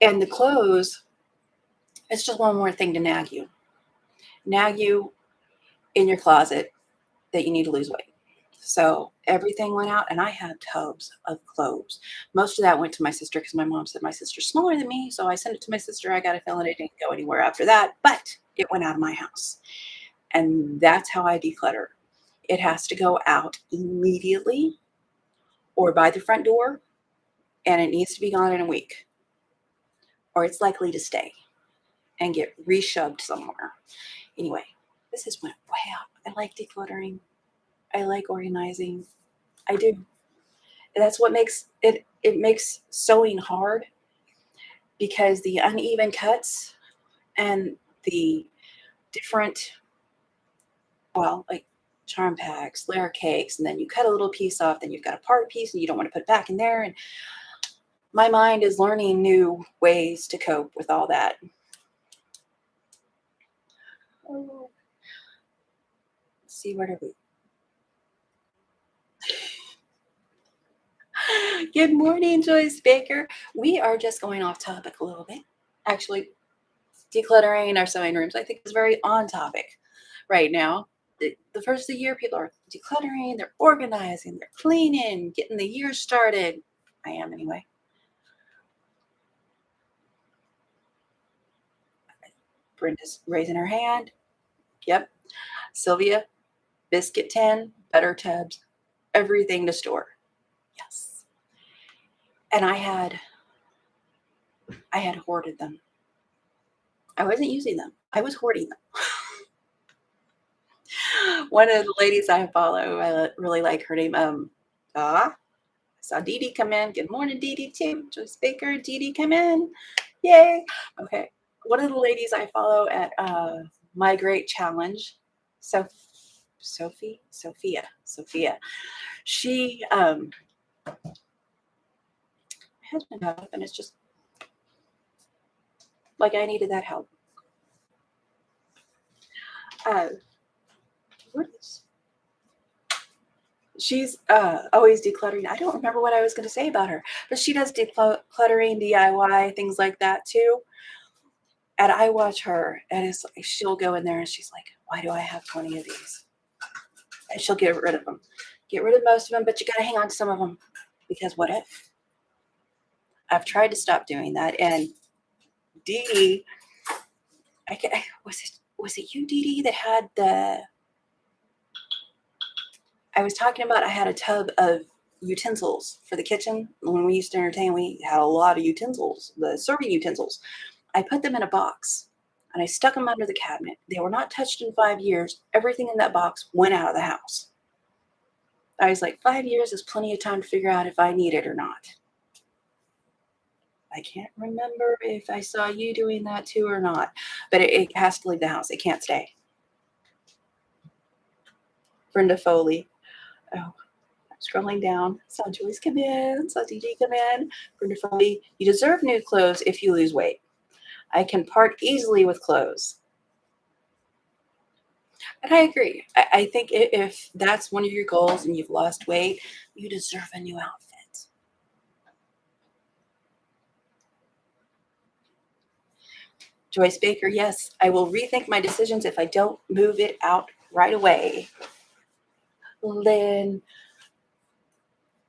And the clothes, it's just one more thing to nag you in your closet that you need to lose weight. So everything went out, and I had tubs of clothes. Most of that went to my sister because my mom said my sister's smaller than me. So I sent it to my sister. I got a feeling it didn't go anywhere after that, but it went out of my house. And that's how I declutter. It has to go out immediately or by the front door, and it needs to be gone in a week, or it's likely to stay and get reshoved somewhere. Anyway, this has went way up. I like decluttering. I like organizing. I do. That's what makes it makes sewing hard, because the uneven cuts and the different, well, like charm packs, layer cakes, and then you cut a little piece off, then you've got a part piece and you don't want to put it back in there. And my mind is learning new ways to cope with all that. Oh, let's see, where do we? Good morning, Joyce Baker. We are just going off topic a little bit. Actually, decluttering our sewing rooms, I think, is very on topic right now. The first of the year, people are decluttering, they're organizing, they're cleaning, getting the year started. I am anyway. Brenda's raising her hand. Yep. Sylvia, biscuit tin, butter tubs, everything to store. Yes. And I had hoarded them. I wasn't using them. I was hoarding them. One of the ladies I follow, I really like her name. I saw Dee Dee come in. Good morning, Dee Dee, too. Joyce Baker, Dee Dee, come in. Yay. Okay. One of the ladies I follow at My Great Challenge, Sophia. She, my husband got up, and it's just like I needed that help. What is? She's always decluttering. I don't remember what I was going to say about her, but she does decluttering, DIY, things like that too. And I watch her, and it's like she'll go in there and she's like, "Why do I have 20 of these?" And she'll get rid of them. Get rid of most of them, but you got to hang on to some of them, because what if? I've tried to stop doing that. And Dee Dee, was it you, Dee Dee, that had the? I was talking about, I had a tub of utensils for the kitchen. When we used to entertain, we had a lot of utensils, the serving utensils. I put them in a box and I stuck them under the cabinet. They were not touched in 5 years. Everything in that box went out of the house. I was like, 5 years is plenty of time to figure out if I need it or not. I can't remember if I saw you doing that too or not, but it has to leave the house. It can't stay. Brenda Foley. Oh, scrolling down, saw Joyce come in, saw DJ come in. Brenda Foley, you deserve new clothes if you lose weight. I can part easily with clothes. And I agree. I think if that's one of your goals and you've lost weight, you deserve a new outfit. Joyce Baker, yes, I will rethink my decisions if I don't move it out right away. Lynn,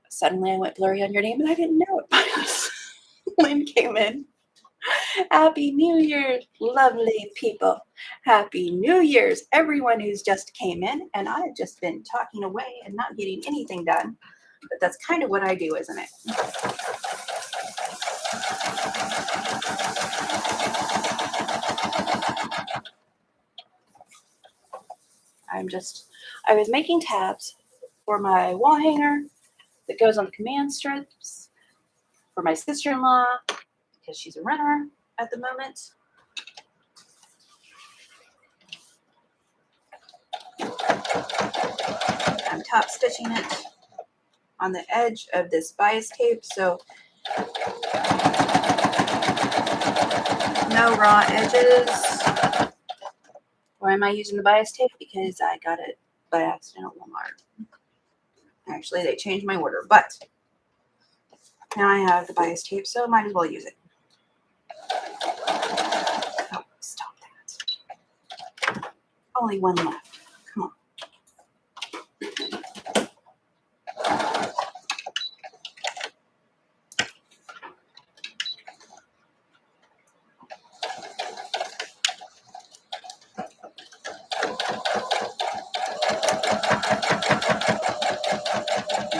suddenly I went blurry on your name and I didn't know it. Lynn came in. Happy New Year's, lovely people. Happy New Year's, everyone who's just came in. And I've just been talking away and not getting anything done. But that's kind of what I do, isn't it? I was making tabs for my wall hanger that goes on the command strips for my sister-in-law, because she's a runner at the moment. I'm top stitching it on the edge of this bias tape, so no raw edges. Why am I using the bias tape? Because I got it by accident at Walmart. Actually, they changed my order, but now I have the bias tape, so I might as well use it. Oh, stop that. Only one left. Come on.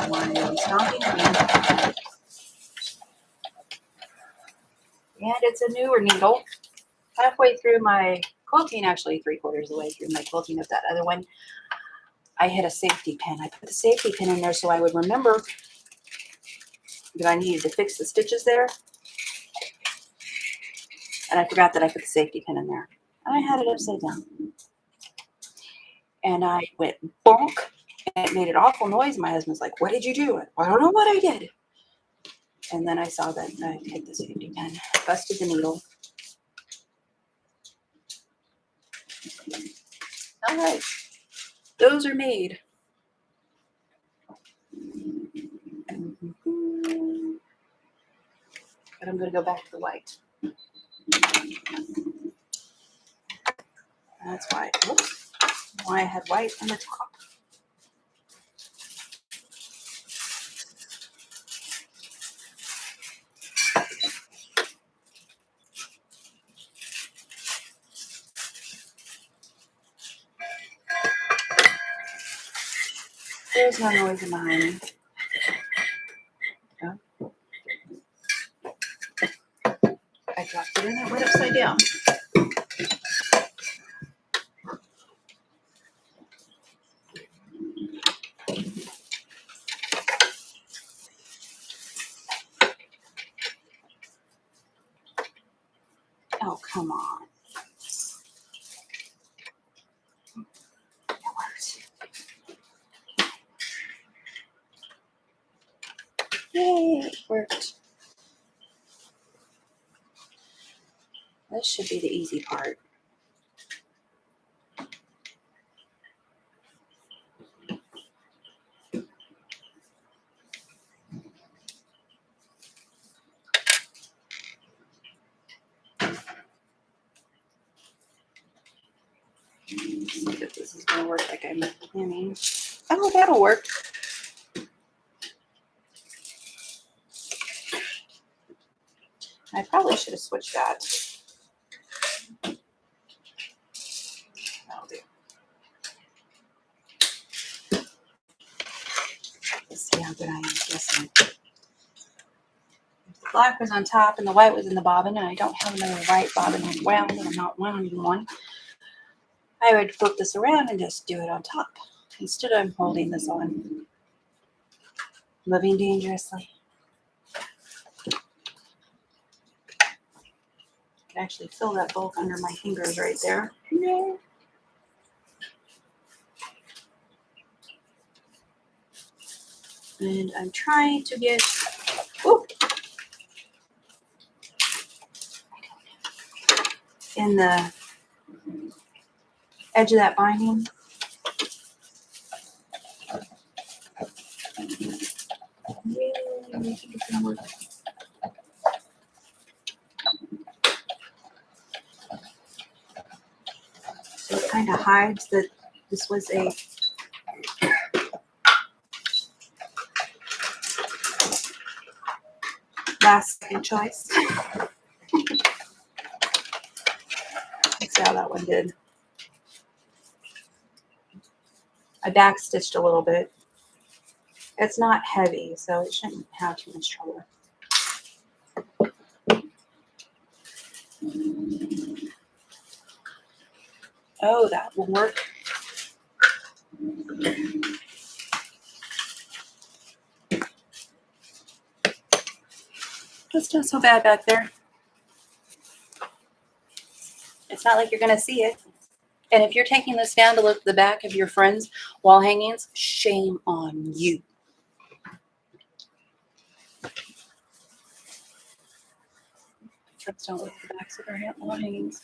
Why are you stomping at me? And it's a newer needle. Halfway through my quilting, actually 3/4 of the way through my quilting of that other one, I hit a safety pin. I put the safety pin in there so I would remember that I needed to fix the stitches there. And I forgot that I put the safety pin in there. And I had it upside down. And I went bonk, and it made an awful noise. My husband's like, "What did you do?" I don't know what I did. And then I saw that I hit the safety pin, busted the needle. All right, those are made. But I'm going to go back to the white. That's why. Whoops, why I had white on the top. There's no noise in behind me. Oh. I dropped it in and it went upside down. Oh, come on. It worked. Yay, it worked. This should be the easy part. Let's see if this is going to work like I'm planning. Oh, that'll work. I probably should have switched that. That'll do. Let's see how good I am guessing. The black was on top and the white was in the bobbin, and I don't have another white bobbin wound, and I'm not wounding one. I would flip this around and just do it on top. Instead, I'm holding this on. Living dangerously. I can actually feel that bulk under my fingers right there. Yeah. And I'm trying to get, ooh, in the edge of that binding. Really think it's gonna work. So it kind of hides that this was a last second choice. Let's see how that one did. I back stitched a little bit. It's not heavy, so it shouldn't have too much trouble. Oh, that will work. It's not so bad back there. It's not like you're going to see it. And if you're taking this down to look at the back of your friend's wall hangings, shame on you. Let's don't look at the backs of our wall hangings.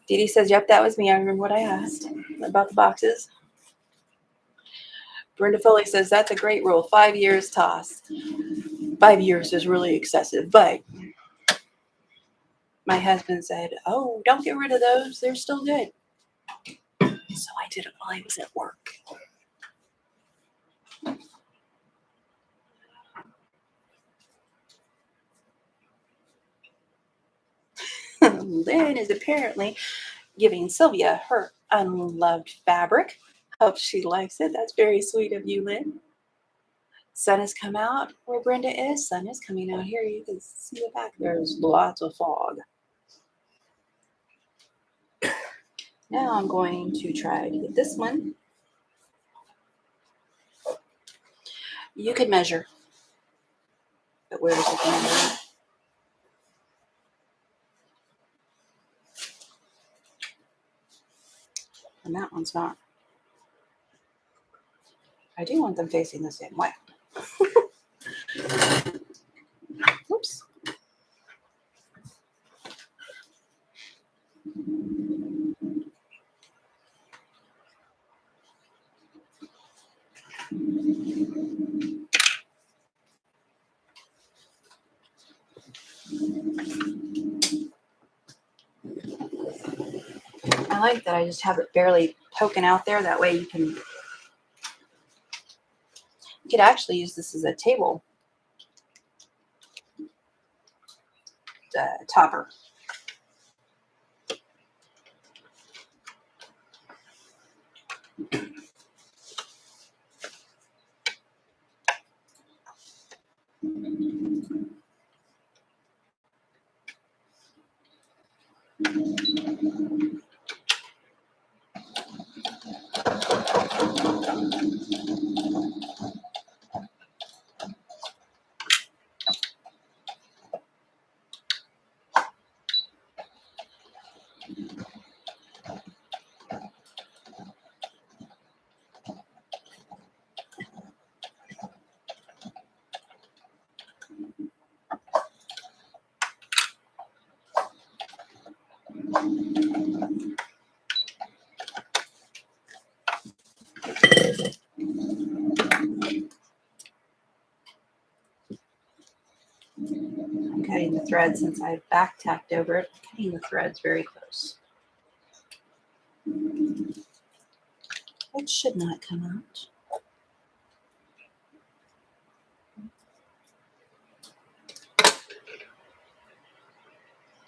Dee Dee says, yep, that was me. I remember what I asked about the boxes. Brenda Foley says, that's a great rule. 5 years toss. 5 years is really excessive, but my husband said, oh, don't get rid of those. They're still good. So I did it while I was at work. Lynn is apparently giving Sylvia her unloved fabric. Hope she likes it. That's very sweet of you, Lynn. Sun has come out where Brenda is. Sun is coming out here. You can see the back. There's lots of fog. Now I'm going to try to get this one. You could measure. But where's the camera? And that one's not. I do want them facing the same way. Oops. I like that I just have it barely poking out there. That way you could actually use this as a table topper. I'm cutting the thread since I've back tacked over it. I'm cutting the threads very close. It should not come out.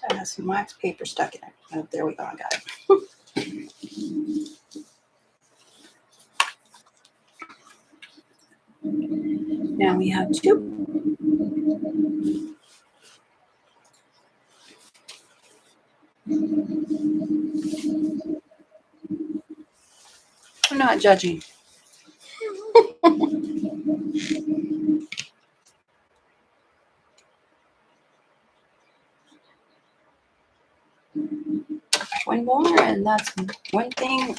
I have some wax paper stuck in it. Oh, there we go. I got it. Now we have two. I'm not judging. One more, and that's one thing.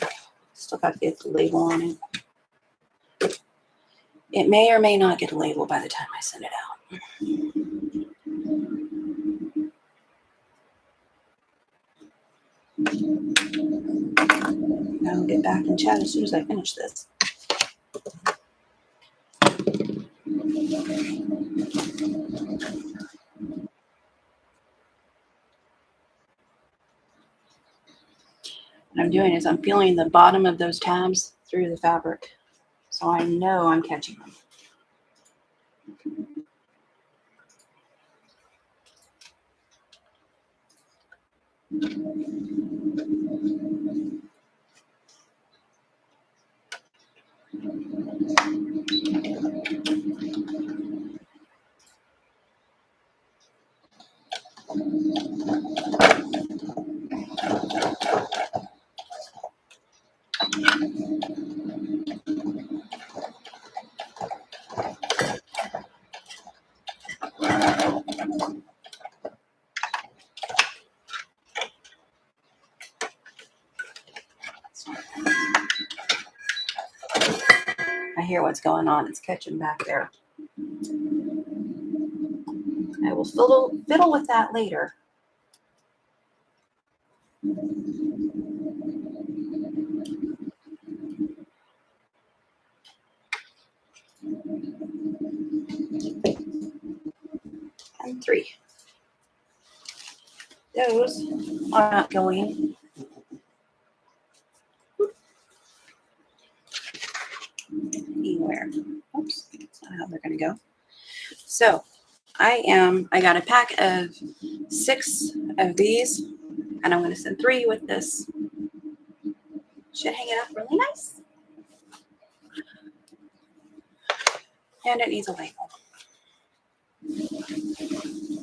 Still got to get the label on it. It may or may not get a label by the time I send it out. I'll get back and chat as soon as I finish this. What I'm doing is I'm feeling the bottom of those tabs through the fabric, so I know I'm catching them. hear what's going on. It's catching back there. I will fiddle with that later. And 3. Those are not going anywhere. Oops, that's not how they're going to go. So I got a pack of 6 of these, and I'm going to send 3 with this. Should hang it up really nice. And it needs a label.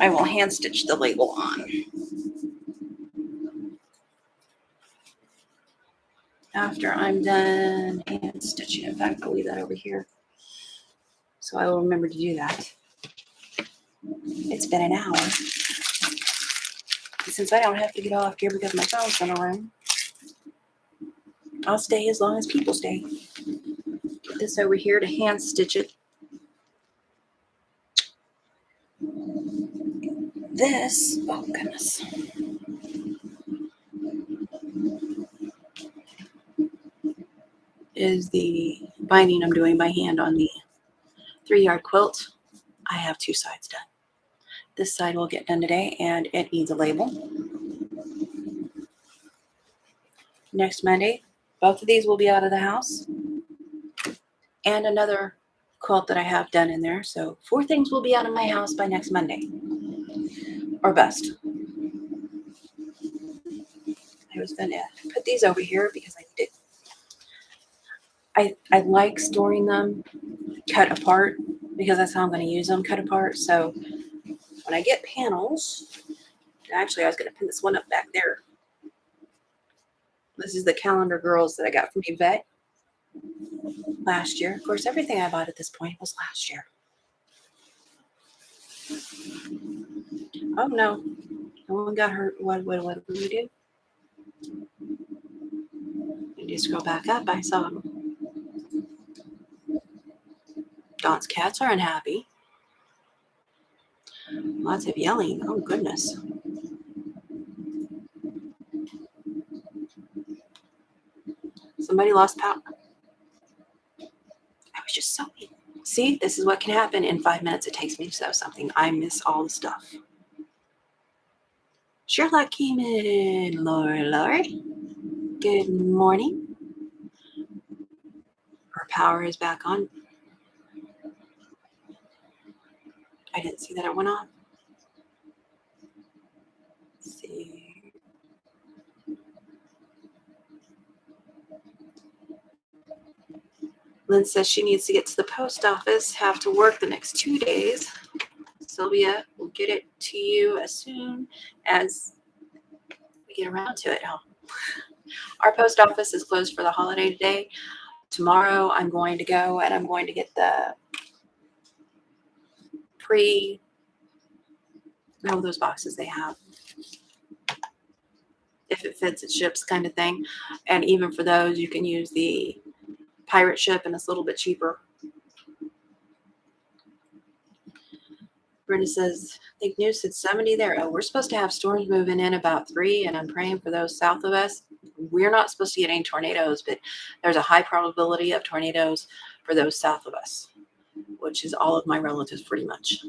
I will hand stitch the label on. After I'm done hand stitching. In fact, I'll leave that over here, so I will remember to do that. It's been an hour. Since I don't have to get off here because my phone's gonna ring, I'll stay as long as people stay. Put this over here to hand stitch it. This, oh goodness. Is the binding I'm doing by hand on the 3-yard quilt. I have 2 sides done. This side will get done today, and it needs a label. Next Monday, both of these will be out of the house. And another quilt that I have done in there. So 4 things will be out of my house by next Monday. Or best. I was going to put these over here because I like storing them cut apart because that's how I'm going to use them, cut apart. So when I get panels, actually I was going to pin this one up back there. This is the Calendar Girls that I got from Yvette last year. Of course, everything I bought at this point was last year. Oh no, no one got hurt. What do we do? You just scroll back up. I saw them. Dot's cats are unhappy. Lots of yelling. Oh goodness. Somebody lost power. I was just sewing. See, this is what can happen in 5 minutes. It takes me to sew something. I miss all the stuff. Sherlock came in. Lori. Good morning. Her power is back on. I didn't see that it went on. Let's see. Lynn says she needs to get to the post office, have to work the next 2 days. Sylvia will get it to you as soon as we get around to it. Oh. Our post office is closed for the holiday today. Tomorrow I'm going to go and I'm going to get the those boxes they have. If it fits, it ships kind of thing. And even for those, you can use the pirate ship and it's a little bit cheaper. Brenda says, I think news said 70 there. Oh, we're supposed to have storms moving in about 3, and I'm praying for those south of us. We're not supposed to get any tornadoes, but there's a high probability of tornadoes for those south of us, which is all of my relatives pretty much.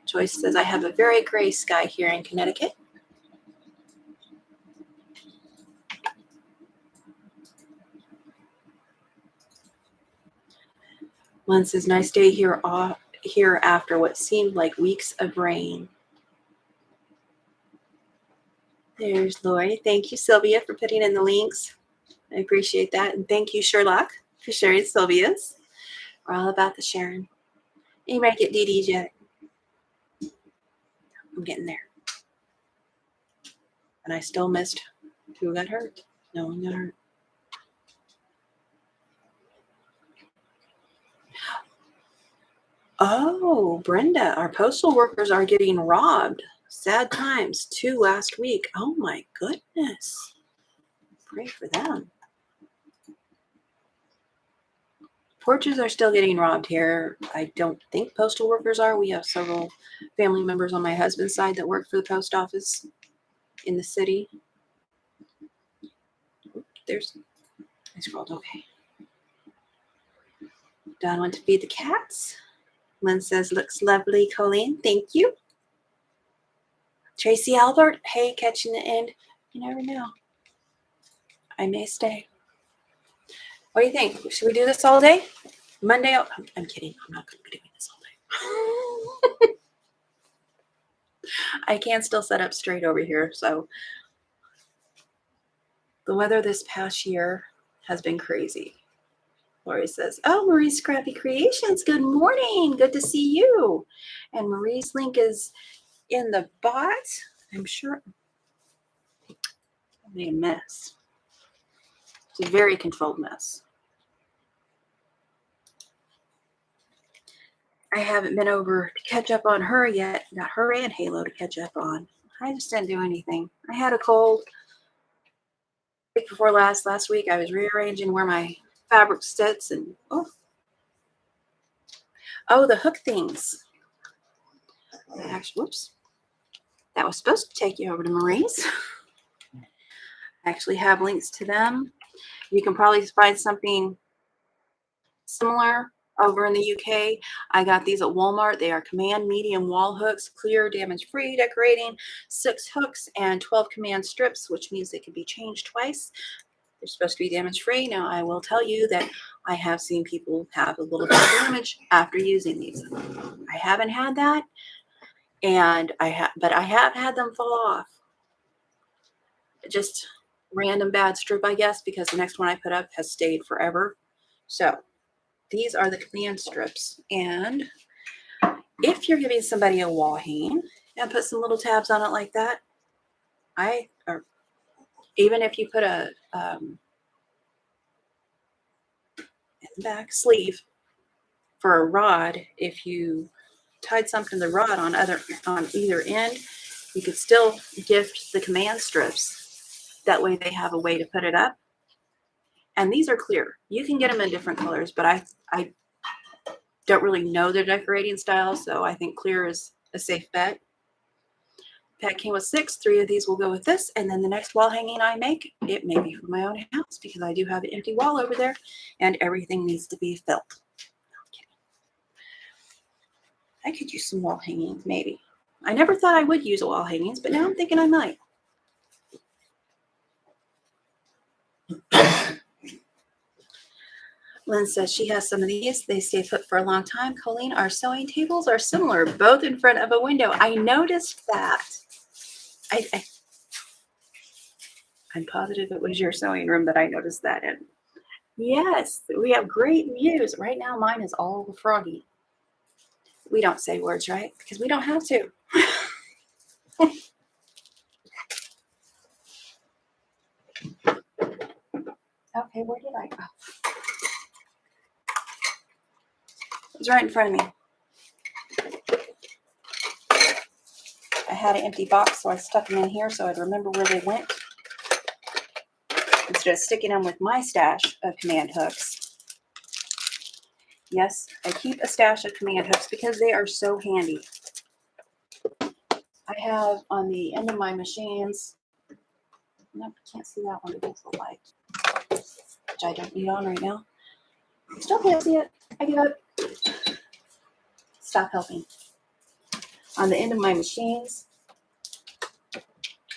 Joyce says, I have a very gray sky here in Connecticut. Lynn says, nice day here after what seemed like weeks of rain. There's Lori. Thank you, Sylvia, for putting in the links. I appreciate that. And thank you, Sherlock, for sharing Sylvia's. We're all about the sharing. Anybody get Dee Dee's yet? I'm getting there. And I still missed who got hurt. No one got hurt. Oh, Brenda, our postal workers are getting robbed. Sad times. 2 last week. Oh my goodness. Pray for them. Porches are still getting robbed here. I don't think postal workers are. We have several family members on my husband's side that work for the post office in the city. I scrolled. Okay. Don went to feed the cats. Lynn says, looks lovely, Coleen. Thank you. Tracy Albert, hey, catching the end. You never know. I may stay. What do you think? Should we do this all day? Monday? I'm kidding. I'm not going to be doing this all day. I can still set up straight over here. So the weather this past year has been crazy. Lori says, oh, Marie's Scrappy Creations. Good morning. Good to see you. And Marie's link is in the bot. I'm sure I made a mess. It's a very controlled mess. I haven't been over to catch up on her yet. Got her and Halo to catch up on. I just didn't do anything. I had a cold. Week before last week, I was rearranging where my fabric sits and the hook things. Actually, whoops. That was supposed to take you over to Marie's. I actually have links to them. You can probably find something similar over in the UK. I got these at Walmart. They are command medium wall hooks, clear, damage-free decorating, 6 hooks and 12 command strips, which means they can be changed twice. They're supposed to be damage-free. Now, I will tell you that I have seen people have a little bit of damage after using these. I haven't had that, but I have had them fall off. Just random bad strip, I guess, because the next one I put up has stayed forever. So these are the command strips. And if you're giving somebody a wall hanging and put some little tabs on it like that, or even if you put a in the back sleeve for a rod, if you tied something to the rod on either end, you could still gift the command strips. That way they have a way to put it up. And these are clear. You can get them in different colors, but I don't really know their decorating style, so I think clear is a safe bet. Pack came with 6. 3 of these will go with this, and then the next wall hanging I make, it may be for my own house because I do have an empty wall over there, and everything needs to be filled. I could use some wall hangings, maybe. I never thought I would use wall hangings, but now I'm thinking I might. Lynn says she has some of these. They stay put for a long time. Coleen, our sewing tables are similar, both in front of a window. I noticed that. I'm positive it was your sewing room that I noticed that in. Yes, we have great views. Right now, mine is all froggy. We don't say words, right? Because we don't have to. Okay, where did I go? It was right in front of me. I had an empty box, so I stuck them in here so I'd remember where they went instead of sticking them with my stash of command hooks. Yes, I keep a stash of command hooks because they are so handy. I have on the end of my machines, nope, can't see that one against the light, which I don't need on right now. Still can't see it. I give up. Stop helping. On the end of my machines,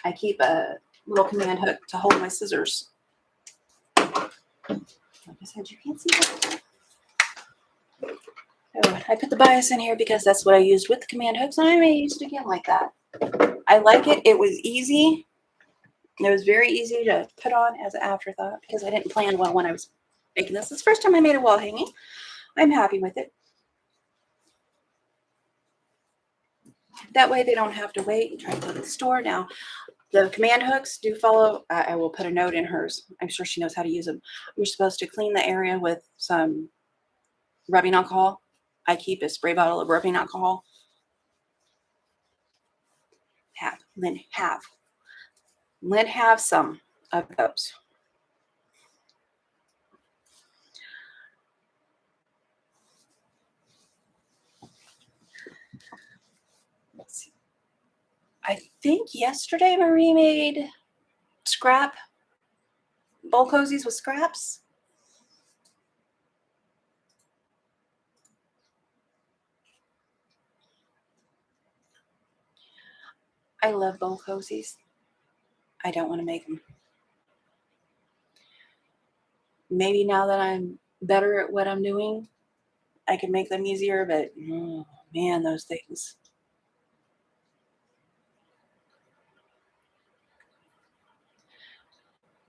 I keep a little command hook to hold my scissors. Like I said, you can't see that. Oh, I put the bias in here because that's what I used with the command hooks, and I may use it again like that. I like it. It was easy. It was very easy to put on as an afterthought because I didn't plan well when I was making this. It's the first time I made a wall hanging. I'm happy with it. That way they don't have to wait and try to go to the store. Now, the command hooks do follow. I will put a note in hers. I'm sure she knows how to use them. You're supposed to clean the area with some rubbing alcohol. I keep a spray bottle of rubbing alcohol. Lynn, have some of those. Let's see. I think yesterday Marie made scrap bowl cozies with scraps. I love bowl cozies. I don't want to make them. Maybe now that I'm better at what I'm doing, I can make them easier, but oh, man, those things.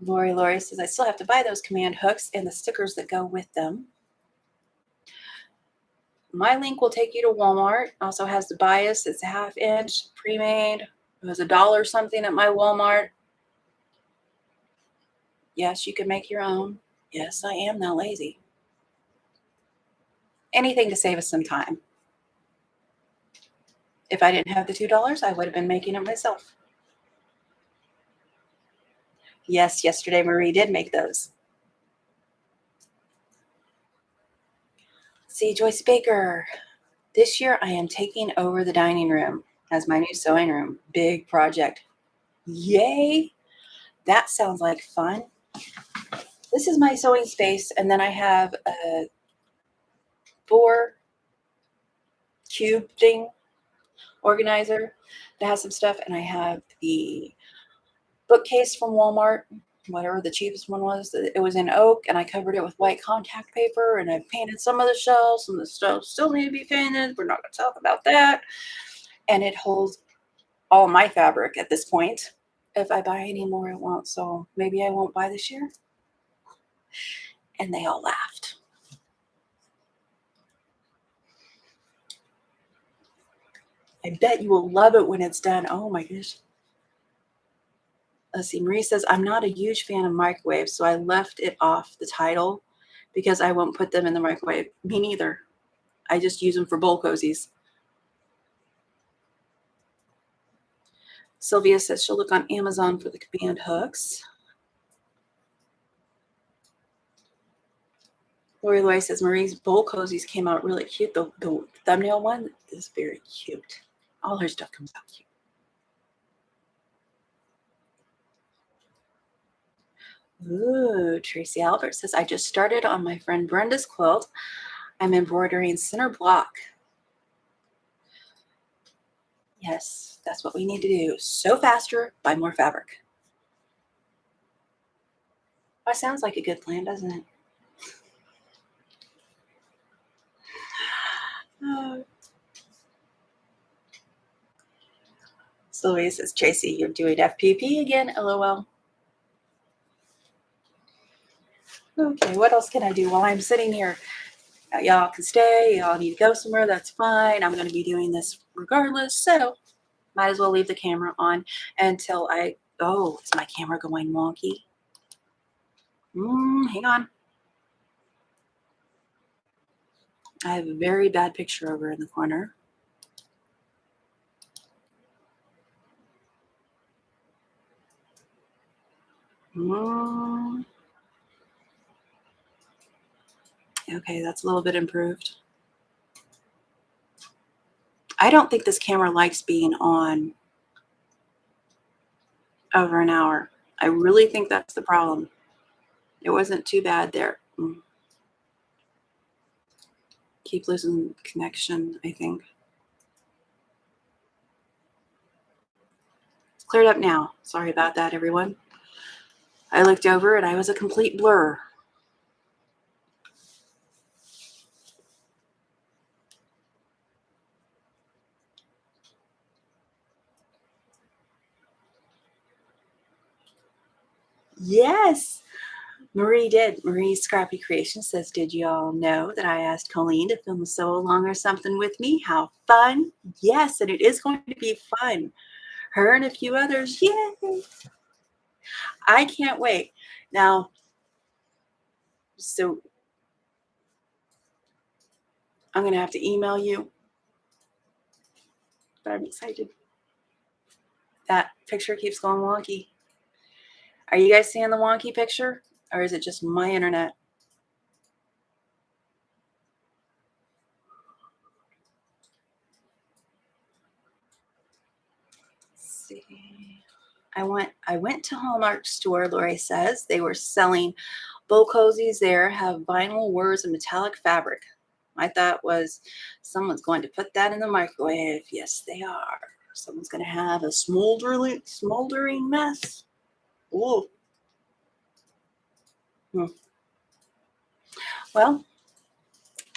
Lori says, I still have to buy those command hooks and the stickers that go with them. My link will take you to Walmart. Also has the bias. It's a 1/2 inch pre-made. It was $1 something at my Walmart. Yes, you can make your own. Yes, I am not lazy. Anything to save us some time. If I didn't have the $2, I would have been making it myself. Yes, yesterday Marie did make those. See, Joyce Baker. This year I am taking over the dining room as my new sewing room. Big project. Yay! That sounds like fun. This is my sewing space, and then I have a 4 cube thing organizer that has some stuff, and I have the bookcase from Walmart, whatever the cheapest one was. It was in oak, and I covered it with white contact paper, and I painted some of the shelves, and the shelves still need to be painted. We're not going to talk about that. And it holds all my fabric at this point. If I buy any more, it won't. So maybe I won't buy this year. And they all laughed. I bet you will love it when it's done. Oh my gosh. Let's see. Marie says, I'm not a huge fan of microwaves, so I left it off the title because I won't put them in the microwave. Me neither. I just use them for bowl cozies. Sylvia says she'll look on Amazon for the command hooks. Lori says Marie's bowl cozies came out really cute. The thumbnail one is very cute. All her stuff comes out cute. Ooh, Tracy Albert says, I just started on my friend Brenda's quilt. I'm embroidering center block. Yes, that's what we need to do. Sew faster, buy more fabric. That sounds like a good plan, doesn't it? Sylvia says, Tracy, you're doing FPP again, LOL. Okay, what else can I do while I'm sitting here? Y'all can stay. Y'all need to go somewhere. That's fine. I'm going to be doing this regardless. So might as well leave the camera on until oh, is my camera going wonky? Hang on. I have a very bad picture over in the corner. Okay, that's a little bit improved. I don't think this camera likes being on over an hour. I really think that's the problem. It wasn't too bad there. Keep losing connection, I think. It's cleared up now. Sorry about that, everyone. I looked over and I was a complete blur. Yes, Marie did. Marie's Scrappy Creation says, did y'all know that I asked Coleen to film a sew along or something with me? How fun. Yes, and it is going to be fun. Her and a few others. Yay. I can't wait. Now, so I'm going to have to email you, but I'm excited. That picture keeps going wonky. Are you guys seeing the wonky picture? Or is it just my internet? Let's see. I went to Hallmark store, Lori says. They were selling bow cozies there, have vinyl words and metallic fabric. My thought was someone's going to put that in the microwave. Yes, they are. Someone's going to have a smoldering mess. Ooh. Hmm. Well,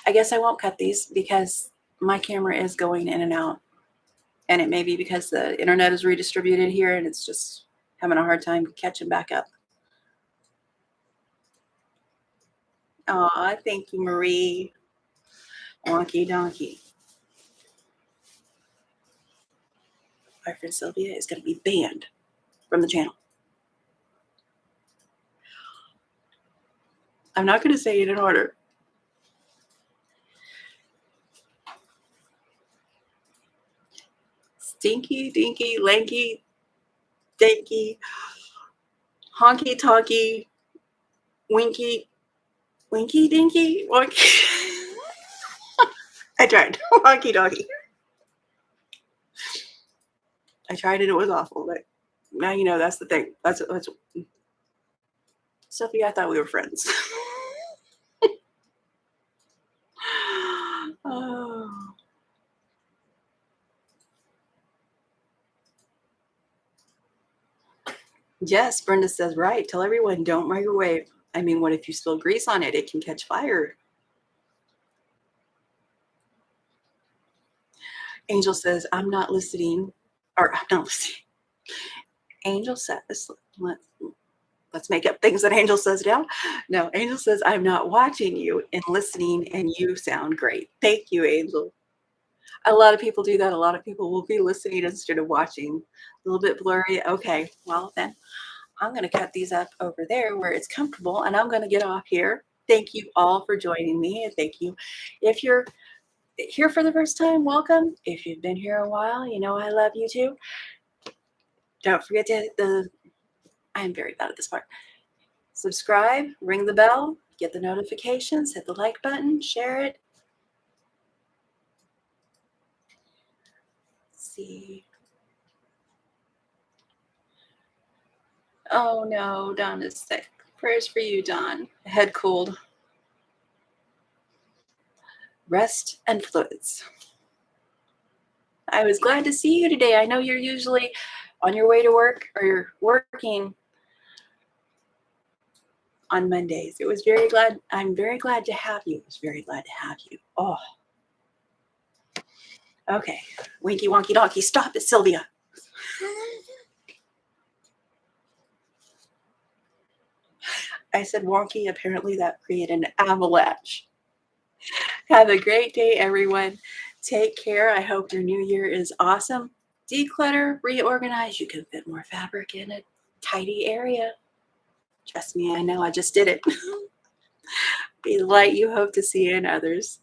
I guess I won't cut these because my camera is going in and out. And it may be because the internet is redistributed here and it's just having a hard time catching back up. Aw, thank you, Marie. Wonky donkey. My friend Sylvia is going to be banned from the channel. I'm not going to say it in order. Stinky, dinky, lanky, danky, honky tonky, winky, winky dinky, wonky. I tried. Wonky donkey. I tried and it was awful, but now you know that's the thing. That's Sophie, I thought we were friends. Oh. Yes, Brenda says, right. Tell everyone don't microwave. I mean, what if you spill grease on it? It can catch fire. Angel says, I'm not listening. Or I'm not listening. Angel says, let's make up things that Angel says now. No, Angel says, I'm not watching you and listening, and you sound great. Thank you, Angel. A lot of people do that. A lot of people will be listening instead of watching. A little bit blurry. Okay, well, then I'm going to cut these up over there where it's comfortable, and I'm going to get off here. Thank you all for joining me, and thank you. If you're here for the first time, welcome. If you've been here a while, you know I love you too. Don't forget to I'm very bad at this part. Subscribe, ring the bell, get the notifications, hit the like button, share it. Let's see. Oh no, Don is sick. Prayers for you, Don. Head cold. Rest and fluids. I was glad to see you today. I know you're usually on your way to work or you're working on Mondays. I'm very glad to have you. I was very glad to have you. Oh. Okay. Winky wonky donkey. Stop it, Sylvia. I said wonky. Apparently that created an avalanche. Have a great day, everyone. Take care. I hope your new year is awesome. Declutter, reorganize. You can fit more fabric in a tidy area. Trust me, I know. I just did it. Be the light you hope to see in others.